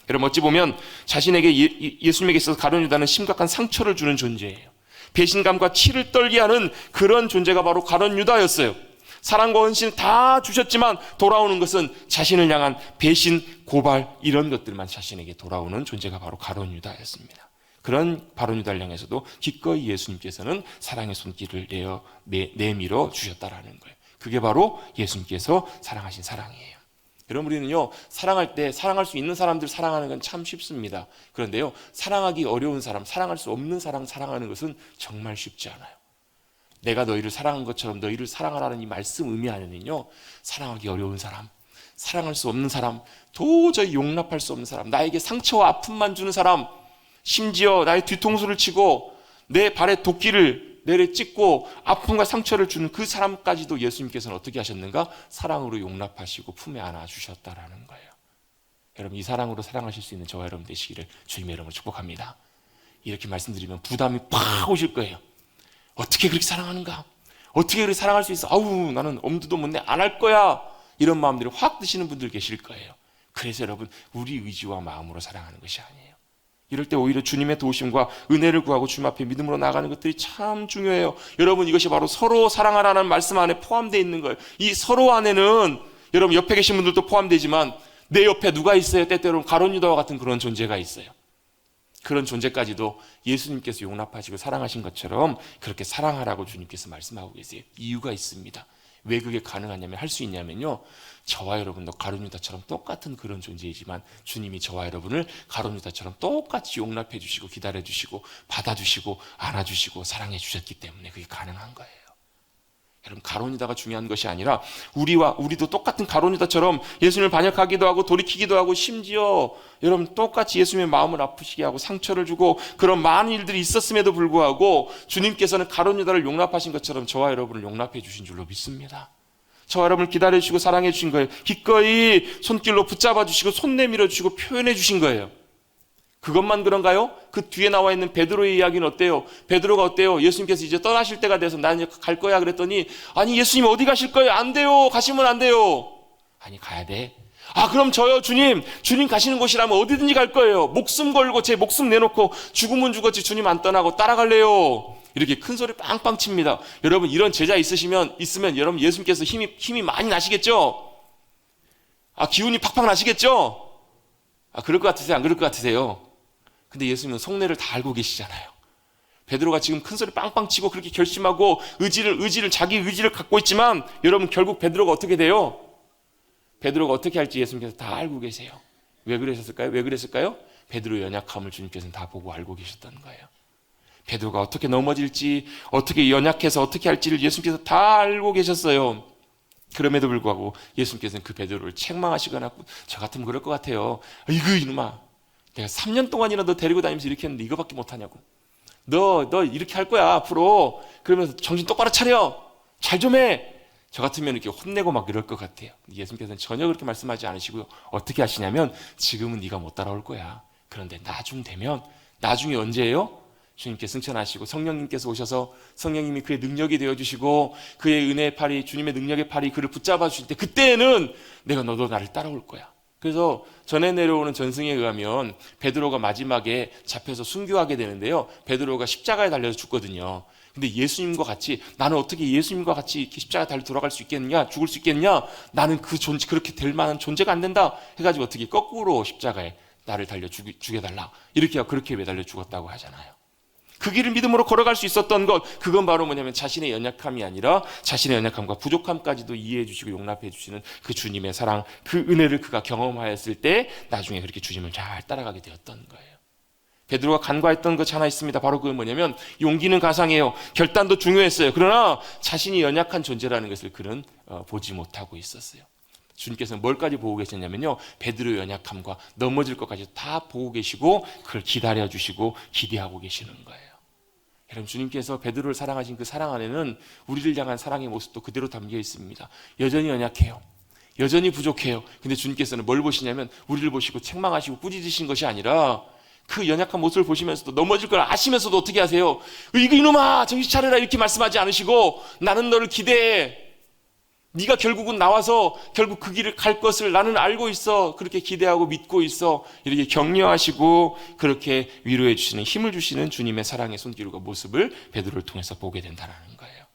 Speaker 1: 여러분 어찌 보면 자신에게 예수님에게 있어서 가룟 유다는 심각한 상처를 주는 존재예요. 배신감과 치를 떨게 하는 그런 존재가 바로 가룟 유다였어요. 사랑과 헌신 다 주셨지만 돌아오는 것은 자신을 향한 배신, 고발 이런 것들만 자신에게 돌아오는 존재가 바로 가룟 유다였습니다. 그런 가룟 유다를 향해서도 기꺼이 예수님께서는 사랑의 손길을 내밀어 주셨다라는 거예요. 그게 바로 예수님께서 사랑하신 사랑이에요. 여러분 우리는요 사랑할 때 사랑할 수 있는 사람들 사랑하는 건 참 쉽습니다. 그런데요 사랑하기 어려운 사람, 사랑할 수 없는 사람 사랑하는 것은 정말 쉽지 않아요. 내가 너희를 사랑한 것처럼 너희를 사랑하라는 이 말씀 의미하는요 사랑하기 어려운 사람, 사랑할 수 없는 사람, 도저히 용납할 수 없는 사람, 나에게 상처와 아픔만 주는 사람, 심지어 나의 뒤통수를 치고 내 발에 도끼를 내려 찍고 아픔과 상처를 주는 그 사람까지도 예수님께서는 어떻게 하셨는가? 사랑으로 용납하시고 품에 안아주셨다라는 거예요. 여러분 이 사랑으로 사랑하실 수 있는 저와 여러분 되시기를 주님의 이름으로 축복합니다. 이렇게 말씀드리면 부담이 팍 오실 거예요. 어떻게 그렇게 사랑하는가? 어떻게 그렇게 사랑할 수 있어? 아우 나는 엄두도 못 내, 안 할 거야. 이런 마음들이 확 드시는 분들 계실 거예요. 그래서 여러분 우리 의지와 마음으로 사랑하는 것이 아니에요. 이럴 때 오히려 주님의 도우심과 은혜를 구하고 주님 앞에 믿음으로 나가는 것들이 참 중요해요. 여러분 이것이 바로 서로 사랑하라는 말씀 안에 포함되어 있는 거예요. 이 서로 안에는 여러분 옆에 계신 분들도 포함되지만 내 옆에 누가 있어요? 때때로는 가룟 유다와 같은 그런 존재가 있어요. 그런 존재까지도 예수님께서 용납하시고 사랑하신 것처럼 그렇게 사랑하라고 주님께서 말씀하고 계세요. 이유가 있습니다. 왜 그게 가능하냐면, 할 수 있냐면요, 저와 여러분도 가룟 유다처럼 똑같은 그런 존재이지만 주님이 저와 여러분을 가룟 유다처럼 똑같이 용납해 주시고 기다려 주시고 받아주시고 안아주시고 사랑해 주셨기 때문에 그게 가능한 거예요. 여러분 가룟 유다가 중요한 것이 아니라 우리도 똑같은 가룟 유다처럼 예수님을 반역하기도 하고 돌이키기도 하고 심지어 여러분 똑같이 예수님의 마음을 아프시게 하고 상처를 주고 그런 많은 일들이 있었음에도 불구하고 주님께서는 가룟 유다를 용납하신 것처럼 저와 여러분을 용납해 주신 줄로 믿습니다. 저와 여러분을 기다려 주시고 사랑해 주신 거예요. 기꺼이 손길로 붙잡아 주시고 손 내밀어 주시고 표현해 주신 거예요. 그것만 그런가요? 그 뒤에 나와 있는 베드로의 이야기는 어때요? 베드로가 어때요? 예수님께서 이제 떠나실 때가 돼서 나 이제 갈 거야 그랬더니, 아니 예수님 어디 가실 거예요? 안 돼요. 가시면 안 돼요. 아니 가야 돼. 아 그럼 저요 주님 가시는 곳이라면 어디든지 갈 거예요. 목숨 걸고 제 목숨 내놓고 죽으면 죽었지 주님 안 떠나고 따라갈래요. 이렇게 큰 소리 빵빵 칩니다. 여러분 이런 제자 있으면 여러분 예수님께서 힘이 많이 나시겠죠? 아 기운이 팍팍 나시겠죠? 아 그럴 것 같으세요? 안 그럴 것 같으세요? 근데 예수님은 속내를 다 알고 계시잖아요. 베드로가 지금 큰 소리 빵빵 치고 그렇게 결심하고 자기 의지를 갖고 있지만 여러분 결국 베드로가 어떻게 돼요? 베드로가 어떻게 할지 예수님께서 다 알고 계세요. 왜 그랬을까요? 베드로의 연약함을 주님께서는 다 보고 알고 계셨다는 거예요. 베드로가 어떻게 넘어질지, 어떻게 연약해서 어떻게 할지를 예수님께서 다 알고 계셨어요. 그럼에도 불구하고 예수님께서는 그 베드로를 책망하시거나, 저 같으면 그럴 것 같아요. 이거 이놈아, 내가 3년 동안이나 너 데리고 다니면서 이렇게 했는데 이거밖에 못하냐고. 너 이렇게 할 거야 앞으로. 그러면서 정신 똑바로 차려. 잘 좀 해. 저 같으면 이렇게 혼내고 막 이럴 것 같아요. 예수님께서는 전혀 그렇게 말씀하지 않으시고요. 어떻게 하시냐면, 지금은 네가 못 따라올 거야. 그런데 나중에 언제예요? 주님께 승천하시고 성령님께서 오셔서 성령님이 그의 능력이 되어주시고 그의 은혜의 팔이, 주님의 능력의 팔이 그를 붙잡아 주실 때, 그때는 내가 너도 나를 따라올 거야. 그래서 전에 내려오는 전승에 의하면 베드로가 마지막에 잡혀서 순교하게 되는데요, 베드로가 십자가에 달려서 죽거든요. 근데 예수님과 같이, 나는 어떻게 예수님과 같이 이렇게 십자가에 달려 돌아갈 수 있겠느냐, 죽을 수 있겠냐, 나는 그 존재, 그렇게 될 만한 존재가 안 된다 해가지고 어떻게 거꾸로 십자가에 나를 달려 죽여달라, 이렇게 그렇게 매달려 죽었다고 하잖아요. 그 길을 믿음으로 걸어갈 수 있었던 것, 그건 바로 뭐냐면 자신의 연약함이 아니라 자신의 연약함과 부족함까지도 이해해 주시고 용납해 주시는 그 주님의 사랑, 그 은혜를 그가 경험하였을 때 나중에 그렇게 주님을 잘 따라가게 되었던 거예요. 베드로가 간과했던 것 하나 있습니다. 바로 그건 뭐냐면 용기는 가상해요. 결단도 중요했어요. 그러나 자신이 연약한 존재라는 것을 그는 보지 못하고 있었어요. 주님께서는 뭘까지 보고 계셨냐면요, 베드로의 연약함과 넘어질 것까지 다 보고 계시고 그걸 기다려주시고 기대하고 계시는 거예요. 여러분, 주님께서 베드로를 사랑하신 그 사랑 안에는 우리를 향한 사랑의 모습도 그대로 담겨 있습니다. 여전히 연약해요. 여전히 부족해요. 근데 주님께서는 뭘 보시냐면 우리를 보시고 책망하시고 꾸짖으신 것이 아니라 그 연약한 모습을 보시면서도 넘어질 걸 아시면서도 어떻게 하세요? 이놈아 정신 차려라, 이렇게 말씀하지 않으시고 나는 너를 기대해. 네가 결국은 나와서 결국 그 길을 갈 것을 나는 알고 있어. 그렇게 기대하고 믿고 있어. 이렇게 격려하시고 그렇게 위로해 주시는, 힘을 주시는 주님의 사랑의 손길과 모습을 베드로를 통해서 보게 된다는 거예요.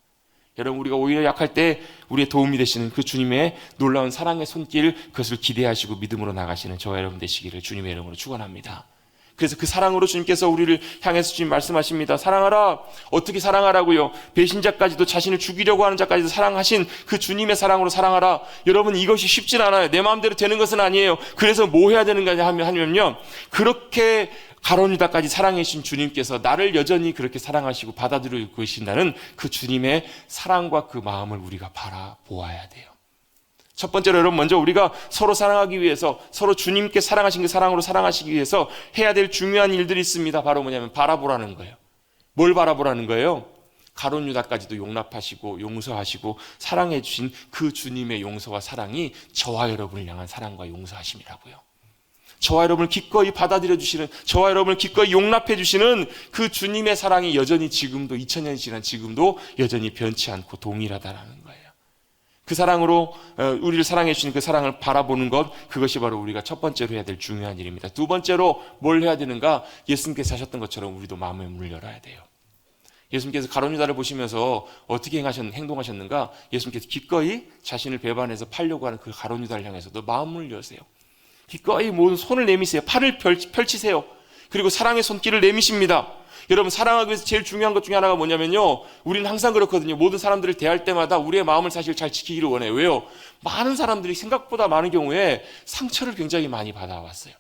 Speaker 1: 여러분, 우리가 오히려 약할 때 우리의 도움이 되시는 그 주님의 놀라운 사랑의 손길, 그것을 기대하시고 믿음으로 나가시는 저와 여러분 되시기를 주님의 이름으로 축원합니다. 그래서 그 사랑으로 주님께서 우리를 향해서 주님 말씀하십니다. 사랑하라. 어떻게 사랑하라고요? 배신자까지도, 자신을 죽이려고 하는 자까지도 사랑하신 그 주님의 사랑으로 사랑하라. 여러분, 이것이 쉽진 않아요. 내 마음대로 되는 것은 아니에요. 그래서 뭐 해야 되는가 하면요, 그렇게 가룟 유다까지 사랑해 주신 주님께서 나를 여전히 그렇게 사랑하시고 받아들이고 계신다는 그 주님의 사랑과 그 마음을 우리가 바라보아야 돼요. 첫 번째로 여러분, 먼저 우리가 서로 사랑하기 위해서, 서로 주님께 사랑하신 그 사랑으로 사랑하시기 위해서 해야 될 중요한 일들이 있습니다. 바로 뭐냐면 바라보라는 거예요. 뭘 바라보라는 거예요? 가룟 유다까지도 용납하시고 용서하시고 사랑해 주신 그 주님의 용서와 사랑이 저와 여러분을 향한 사랑과 용서하심이라고요. 저와 여러분을 기꺼이 받아들여 주시는, 저와 여러분을 기꺼이 용납해 주시는 그 주님의 사랑이 여전히 지금도, 2000년이 지난 지금도 여전히 변치 않고 동일하다라는 거예요. 그 사랑으로 우리를 사랑해 주시는 그 사랑을 바라보는 것, 그것이 바로 우리가 첫 번째로 해야 될 중요한 일입니다. 두 번째로 뭘 해야 되는가? 예수님께서 하셨던 것처럼 우리도 마음의 문을 열어야 돼요. 예수님께서 가룟 유다를 보시면서 어떻게 행동하셨는가? 예수님께서 기꺼이 자신을 배반해서 팔려고 하는 그 가룟 유다를 향해서도 마음을 여세요. 기꺼이 모든 손을 내미세요. 팔을 펼치세요. 그리고 사랑의 손길을 내미십니다. 여러분, 사랑하기 위해서 제일 중요한 것 중에 하나가 뭐냐면요, 우리는 항상 그렇거든요. 모든 사람들을 대할 때마다 우리의 마음을 사실 잘 지키기를 원해요. 왜요? 많은 사람들이 생각보다 많은 경우에 상처를 굉장히 많이 받아왔어요.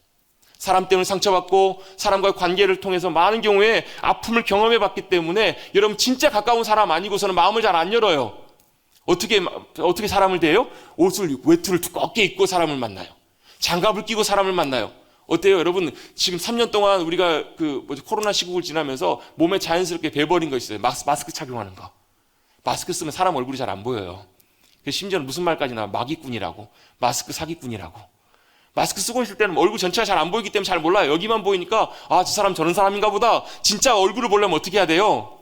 Speaker 1: 사람 때문에 상처받고 사람과의 관계를 통해서 많은 경우에 아픔을 경험해봤기 때문에 여러분, 진짜 가까운 사람 아니고서는 마음을 잘 안 열어요. 어떻게 사람을 대해요? 외투를 두껍게 입고 사람을 만나요. 장갑을 끼고 사람을 만나요. 어때요? 여러분, 지금 3년 동안 우리가 코로나 시국을 지나면서 몸에 자연스럽게 배버린 거 있어요. 마스크 착용하는 거. 마스크 쓰면 사람 얼굴이 잘 안 보여요. 심지어는 무슨 말까지 나와? 마기꾼이라고. 마스크 사기꾼이라고. 마스크 쓰고 있을 때는 얼굴 전체가 잘 안 보이기 때문에 잘 몰라요. 여기만 보이니까 저 사람 저런 사람인가 보다. 진짜 얼굴을 보려면 어떻게 해야 돼요?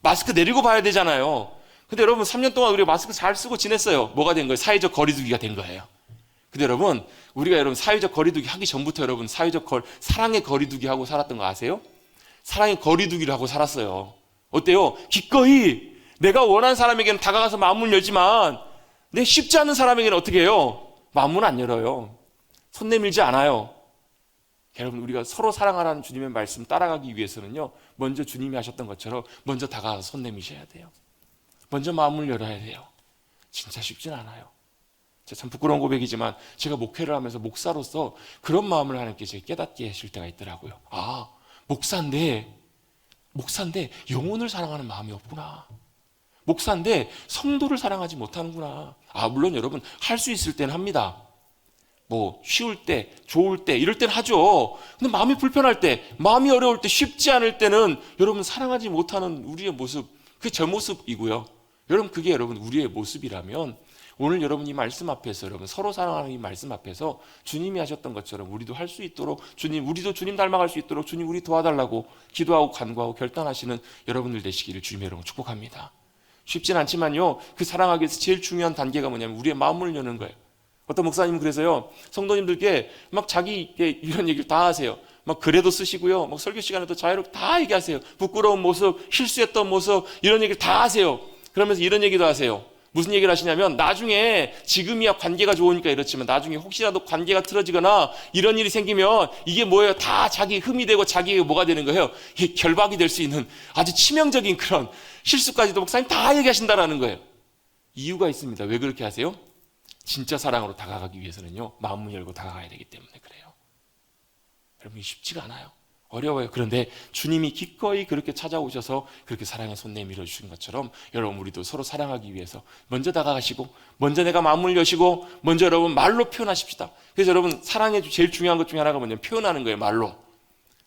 Speaker 1: 마스크 내리고 봐야 되잖아요. 근데 여러분, 3년 동안 우리가 마스크 잘 쓰고 지냈어요. 뭐가 된 거예요? 사회적 거리두기가 된 거예요. 근데 여러분, 우리가 사회적 거리두기 하기 전부터 여러분 사랑의 거리두기 하고 살았던 거 아세요? 사랑의 거리두기를 하고 살았어요. 어때요? 기꺼이 내가 원하는 사람에게는 다가가서 마음을 열지만 내 쉽지 않은 사람에게는 어떻게 해요? 마음을 안 열어요. 손 내밀지 않아요. 여러분, 우리가 서로 사랑하라는 주님의 말씀 따라가기 위해서는요, 먼저 주님이 하셨던 것처럼 먼저 다가가서 손 내미셔야 돼요. 먼저 마음을 열어야 돼요. 진짜 쉽진 않아요. 참 부끄러운 고백이지만 제가 목회를 하면서 목사로서 그런 마음을 하나님께 제가 깨닫게 하실 때가 있더라고요. 목사인데 영혼을 사랑하는 마음이 없구나. 목사인데 성도를 사랑하지 못하는구나. 물론 여러분, 할 수 있을 때는 합니다. 쉬울 때, 좋을 때, 이럴 때는 하죠. 근데 마음이 불편할 때, 마음이 어려울 때, 쉽지 않을 때는 여러분, 사랑하지 못하는 우리의 모습, 그게 제 모습이고요. 여러분 그게 여러분 우리의 모습이라면 오늘 여러분 이 말씀 앞에서 여러분 서로 사랑하는 이 말씀 앞에서 주님이 하셨던 것처럼 우리도 할 수 있도록 주님 우리도 주님 닮아갈 수 있도록 주님 우리 도와달라고 기도하고 간구하고 결단하시는 여러분들 되시기를 주님의 이름으로 축복합니다. 쉽진 않지만요 그 사랑하기 위해서 제일 중요한 단계가 뭐냐면 우리의 마음을 여는 거예요. 어떤 목사님은 그래서요 성도님들께 막 자기 이런 얘기를 다 하세요. 막 글에도 쓰시고요 막 설교 시간에도 자유롭게 다 얘기하세요. 부끄러운 모습, 실수했던 모습 이런 얘기를 다 하세요. 그러면서 이런 얘기도 하세요. 무슨 얘기를 하시냐면 나중에 지금이야 관계가 좋으니까 이렇지만 나중에 혹시라도 관계가 틀어지거나 이런 일이 생기면 이게 뭐예요? 다 자기 흠이 되고 자기에게 뭐가 되는 거예요? 이게 결박이 될 수 있는 아주 치명적인 그런 실수까지도 목사님 다 얘기하신다라는 거예요. 이유가 있습니다. 왜 그렇게 하세요? 진짜 사랑으로 다가가기 위해서는요 마음을 열고 다가가야 되기 때문에 그래요. 여러분 쉽지가 않아요. 어려워요. 그런데 주님이 기꺼이 그렇게 찾아오셔서 그렇게 사랑의 손 내밀어 주신 것처럼 여러분 우리도 서로 사랑하기 위해서 먼저 다가가시고 먼저 내가 마음을 여시고 먼저 여러분 말로 표현하십시다. 그래서 여러분 사랑의 제일 중요한 것 중에 하나가 뭐냐면 표현하는 거예요. 말로.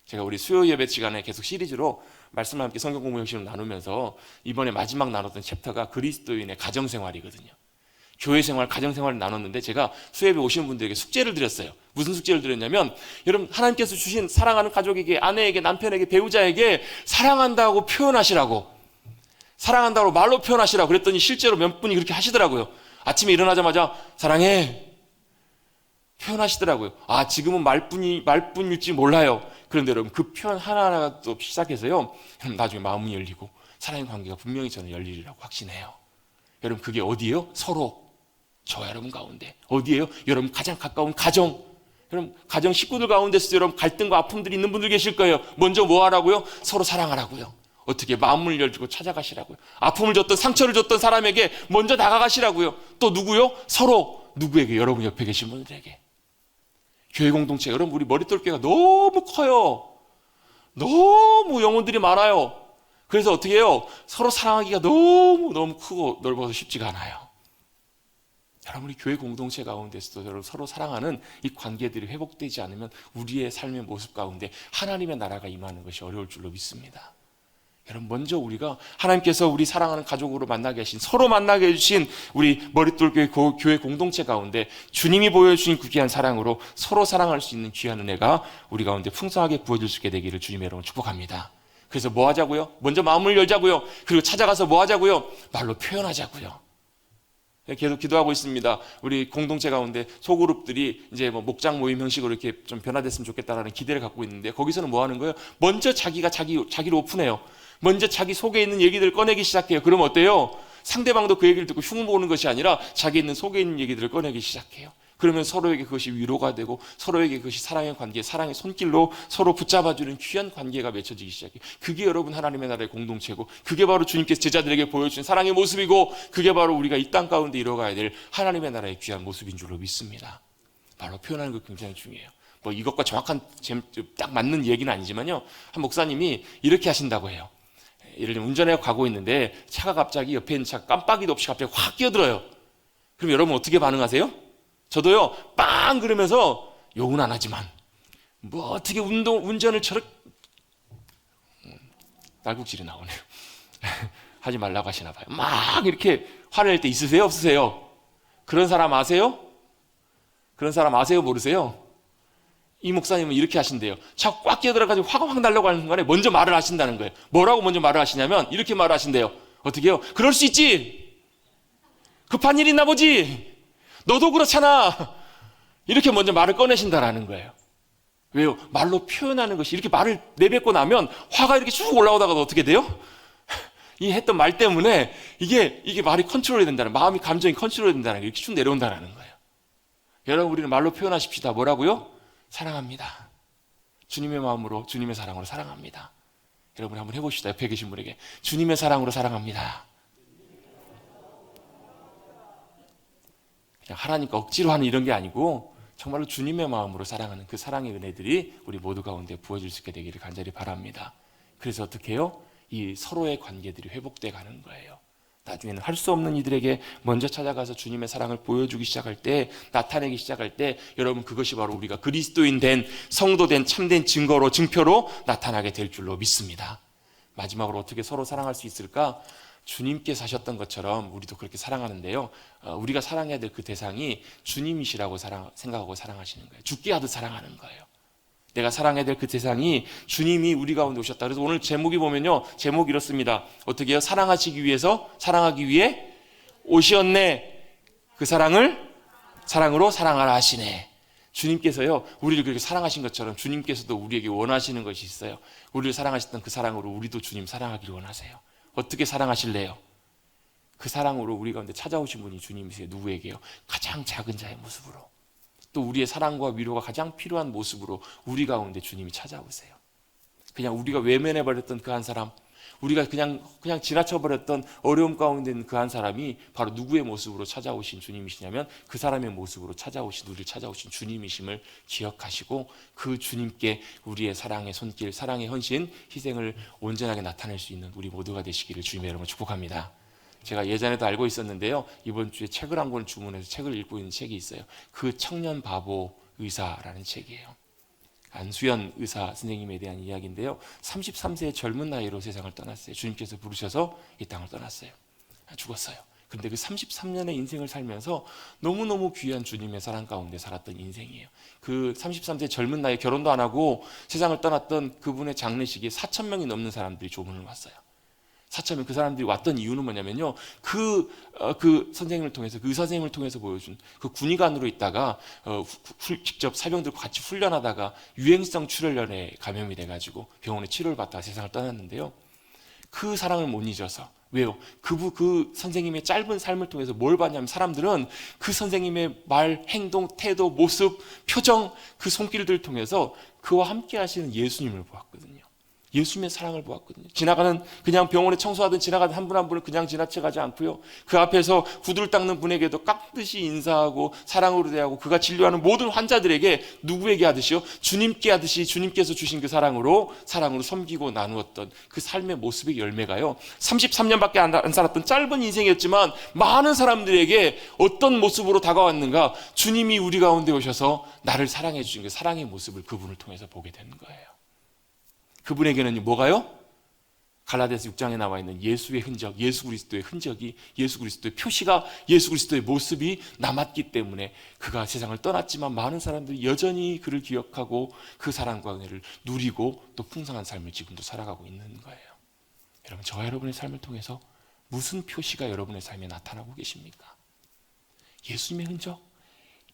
Speaker 1: 제가 우리 수요 예배 시간에 계속 시리즈로 말씀과 함께 성경 공부 형식으로 나누면서 이번에 마지막 나눴던 챕터가 그리스도인의 가정생활이거든요. 교회생활, 가정생활을 나눴는데 제가 수협에 오시는 분들에게 숙제를 드렸어요. 무슨 숙제를 드렸냐면 여러분 하나님께서 주신 사랑하는 가족에게, 아내에게, 남편에게, 배우자에게 사랑한다고 표현하시라고, 사랑한다고 말로 표현하시라고 그랬더니 실제로 몇 분이 그렇게 하시더라고요. 아침에 일어나자마자 사랑해 표현하시더라고요. 아 지금은 말뿐일지 몰라요. 그런데 여러분 그 표현 하나하나 또 시작해서요 여러분 나중에 마음이 열리고 사랑의 관계가 분명히 저는 열리리라고 확신해요. 여러분 그게 어디예요? 서로 저와 여러분 가운데. 어디예요? 여러분 가장 가까운 가정. 여러분 가정 식구들 가운데서 여러분 갈등과 아픔들이 있는 분들 계실 거예요. 먼저 뭐 하라고요? 서로 사랑하라고요. 어떻게 마음을 열고 찾아가시라고요. 아픔을 줬던 상처를 줬던 사람에게 먼저 다가가시라고요. 또 누구요? 서로 누구에게? 여러분 옆에 계신 분들에게. 교회 공동체 여러분 우리 머릿돌교회가 너무 커요. 너무 영혼들이 많아요. 그래서 어떻게 해요? 서로 사랑하기가 너무 크고 넓어서 쉽지가 않아요. 여러분 우리 교회 공동체 가운데서도 여러분 서로 사랑하는 이 관계들이 회복되지 않으면 우리의 삶의 모습 가운데 하나님의 나라가 임하는 것이 어려울 줄로 믿습니다. 여러분 먼저 우리가 하나님께서 우리 사랑하는 가족으로 만나게 하신, 서로 만나게 해주신 우리 머릿돌교회 교회 공동체 가운데 주님이 보여주신 귀한 사랑으로 서로 사랑할 수 있는 귀한 은혜가 우리 가운데 풍성하게 부어질 수 있게 되기를 주님의 이름으로 축복합니다. 그래서 뭐 하자고요? 먼저 마음을 열자고요. 그리고 찾아가서 뭐 하자고요? 말로 표현하자고요. 계속 기도하고 있습니다. 우리 공동체 가운데 소그룹들이 이제 뭐 목장 모임 형식으로 이렇게 좀 변화됐으면 좋겠다라는 기대를 갖고 있는데 거기서는 뭐 하는 거예요? 먼저 자기가 자기를 오픈해요. 먼저 자기 속에 있는 얘기들을 꺼내기 시작해요. 그럼 어때요? 상대방도 그 얘기를 듣고 흉 보는 것이 아니라 자기 있는 속에 있는 얘기들을 꺼내기 시작해요. 그러면 서로에게 그것이 위로가 되고 서로에게 그것이 사랑의 관계, 사랑의 손길로 서로 붙잡아주는 귀한 관계가 맺혀지기 시작해요. 그게 여러분 하나님의 나라의 공동체고 그게 바로 주님께서 제자들에게 보여주신 사랑의 모습이고 그게 바로 우리가 이 땅 가운데 이뤄가야 될 하나님의 나라의 귀한 모습인 줄로 믿습니다. 말로 표현하는 거 굉장히 중요해요. 뭐 이것과 정확한 딱 맞는 얘기는 아니지만요. 한 목사님이 이렇게 하신다고 해요. 예를 들면 운전해 가고 있는데 차가 갑자기 옆에 있는 차가 깜빡이도 없이 갑자기 확 끼어들어요. 그럼 여러분 어떻게 반응하세요? 저도요 빵 그러면서 욕은 안 하지만 뭐 어떻게 운전을 저렇게 날국질이 나오네요. 하지 말라고 하시나 봐요. 막 이렇게 화를 낼 때 있으세요? 없으세요? 그런 사람 아세요? 그런 사람 아세요? 모르세요? 이 목사님은 이렇게 하신대요. 차 꽉 끼어들어가지고 화가 확 나려고 하는 순간에 먼저 말을 하신다는 거예요. 뭐라고 먼저 말을 하시냐면 이렇게 말을 하신대요. 어떻게 해요? 그럴 수 있지. 급한 일 있나 보지. 너도 그렇잖아. 이렇게 먼저 말을 꺼내신다라는 거예요. 왜요? 말로 표현하는 것이 이렇게 말을 내뱉고 나면 화가 이렇게 쭉 올라오다가도 어떻게 돼요? 이 했던 말 때문에 이게 말이 컨트롤이 된다는, 마음이 감정이 컨트롤이 된다는 게 이렇게 쭉 내려온다는 거예요. 여러분 우리는 말로 표현하십시다. 뭐라고요? 사랑합니다. 주님의 마음으로 주님의 사랑으로 사랑합니다. 여러분 한번 해봅시다. 옆에 계신 분에게 주님의 사랑으로 사랑합니다. 그냥 하라니까 억지로 하는 이런 게 아니고 정말로 주님의 마음으로 사랑하는 그 사랑의 은혜들이 우리 모두 가운데 부어질 수 있게 되기를 간절히 바랍니다. 그래서 어떻게 해요? 이 서로의 관계들이 회복돼 가는 거예요. 나중에는 할 수 없는 이들에게 먼저 찾아가서 주님의 사랑을 보여주기 시작할 때, 나타내기 시작할 때 여러분 그것이 바로 우리가 그리스도인 된, 성도 된 참된 증거로, 증표로 나타나게 될 줄로 믿습니다. 마지막으로 어떻게 서로 사랑할 수 있을까? 주님께 사셨던 것처럼 우리도 그렇게 사랑하는데요. 우리가 사랑해야 될 그 대상이 주님이시라고 생각하고 사랑하시는 거예요. 죽게 하듯 사랑하는 거예요. 내가 사랑해야 될 그 대상이 주님이 우리 가운데 오셨다. 그래서 오늘 제목이 보면요, 제목이 이렇습니다. 어떻게 해요? 사랑하기 위해 오시었네. 그 사랑을 사랑으로 사랑하라 하시네. 주님께서요, 우리를 그렇게 사랑하신 것처럼 주님께서도 우리에게 원하시는 것이 있어요. 우리를 사랑하셨던 그 사랑으로 우리도 주님 사랑하기를 원하세요. 어떻게 사랑하실래요? 그 사랑으로 우리 가운데 찾아오신 분이 주님이세요. 누구에게요? 가장 작은 자의 모습으로, 또 우리의 사랑과 위로가 가장 필요한 모습으로 우리 가운데 주님이 찾아오세요. 그냥 우리가 외면해버렸던 그 한 사람, 우리가 그냥 지나쳐버렸던 어려움 가운데 있는 그 한 사람이 바로 누구의 모습으로 찾아오신 주님이시냐면 그 사람의 모습으로 찾아오신, 우리를 찾아오신 주님이심을 기억하시고 그 주님께 우리의 사랑의 손길, 사랑의 헌신, 희생을 온전하게 나타낼 수 있는 우리 모두가 되시기를 주님의 이름으로 축복합니다. 제가 예전에도 알고 있었는데요, 이번 주에 책을 한 권 주문해서 책을 읽고 있는 책이 있어요. 그 청년 바보 의사라는 책이에요. 안수연 의사 선생님에 대한 이야기인데요, 33세의 젊은 나이로 세상을 떠났어요. 주님께서 부르셔서 이 땅을 떠났어요. 죽었어요. 그런데 그 33년의 인생을 살면서 너무너무 귀한 주님의 사랑 가운데 살았던 인생이에요. 그 33세 젊은 나이에 결혼도 안 하고 세상을 떠났던 그분의 장례식에 4,000명이 넘는 사람들이 조문을 왔어요. 4,000명, 그 사람들이 왔던 이유는 뭐냐면요, 그 선생님을 통해서, 그 의사 선생님을 통해서 보여준 그 군의관으로 있다가 직접 사병들과 같이 훈련하다가 유행성 출혈염에 감염이 돼가지고 병원에 치료를 받다가 세상을 떠났는데요, 그 사랑을 못 잊어서. 왜요? 그 선생님의 짧은 삶을 통해서 뭘 봤냐면, 사람들은 그 선생님의 말, 행동, 태도, 모습, 표정, 그 손길들을 통해서 그와 함께 하시는 예수님을 보았거든요. 예수님의 사랑을 보았거든요. 지나가는, 그냥 병원에 청소하던 지나가는 한 분 한 분을 그냥 지나쳐가지 않고요, 그 앞에서 구두를 닦는 분에게도 깍듯이 인사하고 사랑으로 대하고, 그가 진료하는 모든 환자들에게 누구에게 하듯이요? 주님께 하듯이 주님께서 주신 그 사랑으로 섬기고 나누었던 그 삶의 모습의 열매가요, 33년밖에 안 살았던 짧은 인생이었지만 많은 사람들에게 어떤 모습으로 다가왔는가? 주님이 우리 가운데 오셔서 나를 사랑해 주신 그 사랑의 모습을 그분을 통해서 보게 되는 거예요. 그분에게는 뭐가요? 갈라디아서 6장에 나와 있는 예수의 흔적, 예수 그리스도의 흔적이, 예수 그리스도의 표시가, 예수 그리스도의 모습이 남았기 때문에 그가 세상을 떠났지만 많은 사람들이 여전히 그를 기억하고 그 사랑과 은혜를 누리고 또 풍성한 삶을 지금도 살아가고 있는 거예요. 여러분, 저와 여러분의 삶을 통해서 무슨 표시가 여러분의 삶에 나타나고 계십니까? 예수님의 흔적?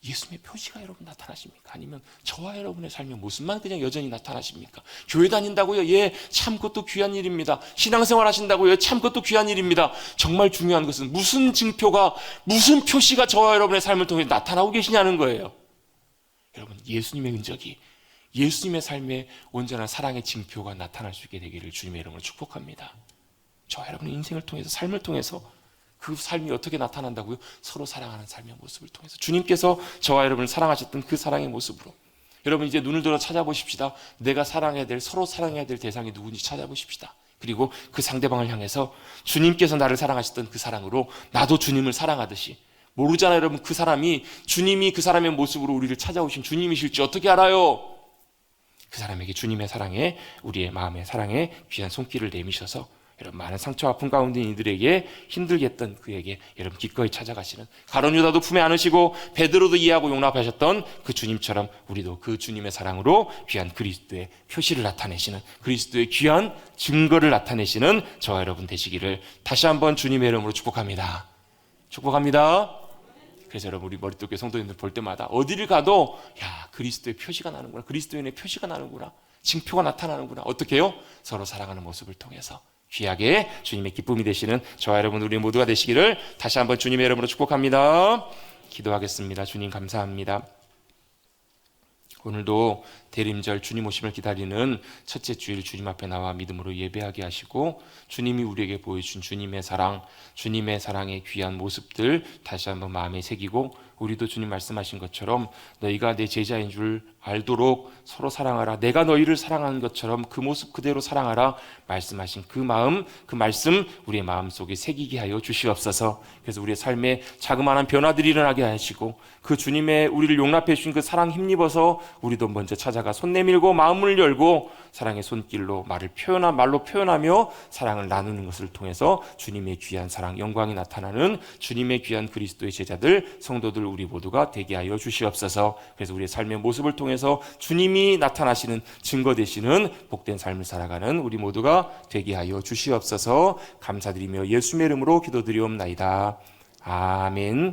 Speaker 1: 예수님의 표시가 여러분 나타나십니까? 아니면 저와 여러분의 삶의 모습만 그냥 여전히 나타나십니까? 교회 다닌다고요? 예, 참 그것도 귀한 일입니다. 신앙생활 하신다고요? 참 그것도 귀한 일입니다. 정말 중요한 것은 무슨 증표가, 무슨 표시가 저와 여러분의 삶을 통해 나타나고 계시냐는 거예요. 여러분, 예수님의 흔적이, 예수님의 삶의 온전한 사랑의 징표가 나타날 수 있게 되기를 주님의 이름으로 축복합니다. 저와 여러분의 인생을 통해서, 삶을 통해서 그 삶이 어떻게 나타난다고요? 서로 사랑하는 삶의 모습을 통해서, 주님께서 저와 여러분을 사랑하셨던 그 사랑의 모습으로. 여러분, 이제 눈을 들어 찾아보십시다. 내가 사랑해야 될, 서로 사랑해야 될 대상이 누군지 찾아보십시다. 그리고 그 상대방을 향해서 주님께서 나를 사랑하셨던 그 사랑으로 나도 주님을 사랑하듯이. 모르잖아요, 여러분. 그 사람이, 주님이 그 사람의 모습으로 우리를 찾아오신 주님이실지 어떻게 알아요? 그 사람에게 주님의 사랑에, 우리의 마음의 사랑에 귀한 손길을 내미셔서 여러분, 많은 상처 아픔 가운데 이들에게 힘들게 했던 그에게 여러분 기꺼이 찾아가시는, 가룟 유다도 품에 안으시고 베드로도 이해하고 용납하셨던 그 주님처럼 우리도 그 주님의 사랑으로 귀한 그리스도의 표시를 나타내시는, 그리스도의 귀한 증거를 나타내시는 저와 여러분 되시기를 다시 한번 주님의 이름으로 축복합니다. 축복합니다. 그래서 여러분, 우리 머릿속에 성도님들 볼 때마다 어디를 가도 야, 그리스도의 표시가 나는구나, 그리스도인의 표시가 나는구나, 징표가 나타나는구나. 어떻게 해요? 서로 사랑하는 모습을 통해서 귀하게 주님의 기쁨이 되시는 저와 여러분, 우리 모두가 되시기를 다시 한번 주님의 이름으로 축복합니다. 기도하겠습니다. 주님, 감사합니다. 오늘도 대림절 주님 오심을 기다리는 첫째 주일 주님 앞에 나와 믿음으로 예배하게 하시고, 주님이 우리에게 보여준 주님의 사랑, 주님의 사랑의 귀한 모습들 다시 한번 마음에 새기고 우리도 주님 말씀하신 것처럼 너희가 내 제자인 줄 알도록 서로 사랑하라. 내가 너희를 사랑하는 것처럼 그 모습 그대로 사랑하라. 말씀하신 그 마음, 그 말씀 우리의 마음속에 새기게 하여 주시옵소서. 그래서 우리의 삶에 자그마한 변화들이 일어나게 하시고 그 주님의 우리를 용납해 주신 그 사랑 힘입어서 우리도 먼저 찾아가 손 내밀고 마음을 열고 사랑의 손길로 말로 표현하며 사랑을 나누는 것을 통해서 주님의 귀한 사랑, 영광이 나타나는 주님의 귀한 그리스도의 제자들, 성도들 우리 모두가 되게 하여 주시옵소서. 그래서 우리의 삶의 모습을 통해서 주님이 나타나시는 증거 되시는 복된 삶을 살아가는 우리 모두가 되게 하여 주시옵소서. 감사드리며 예수의 이름으로 기도드리옵나이다. 아멘.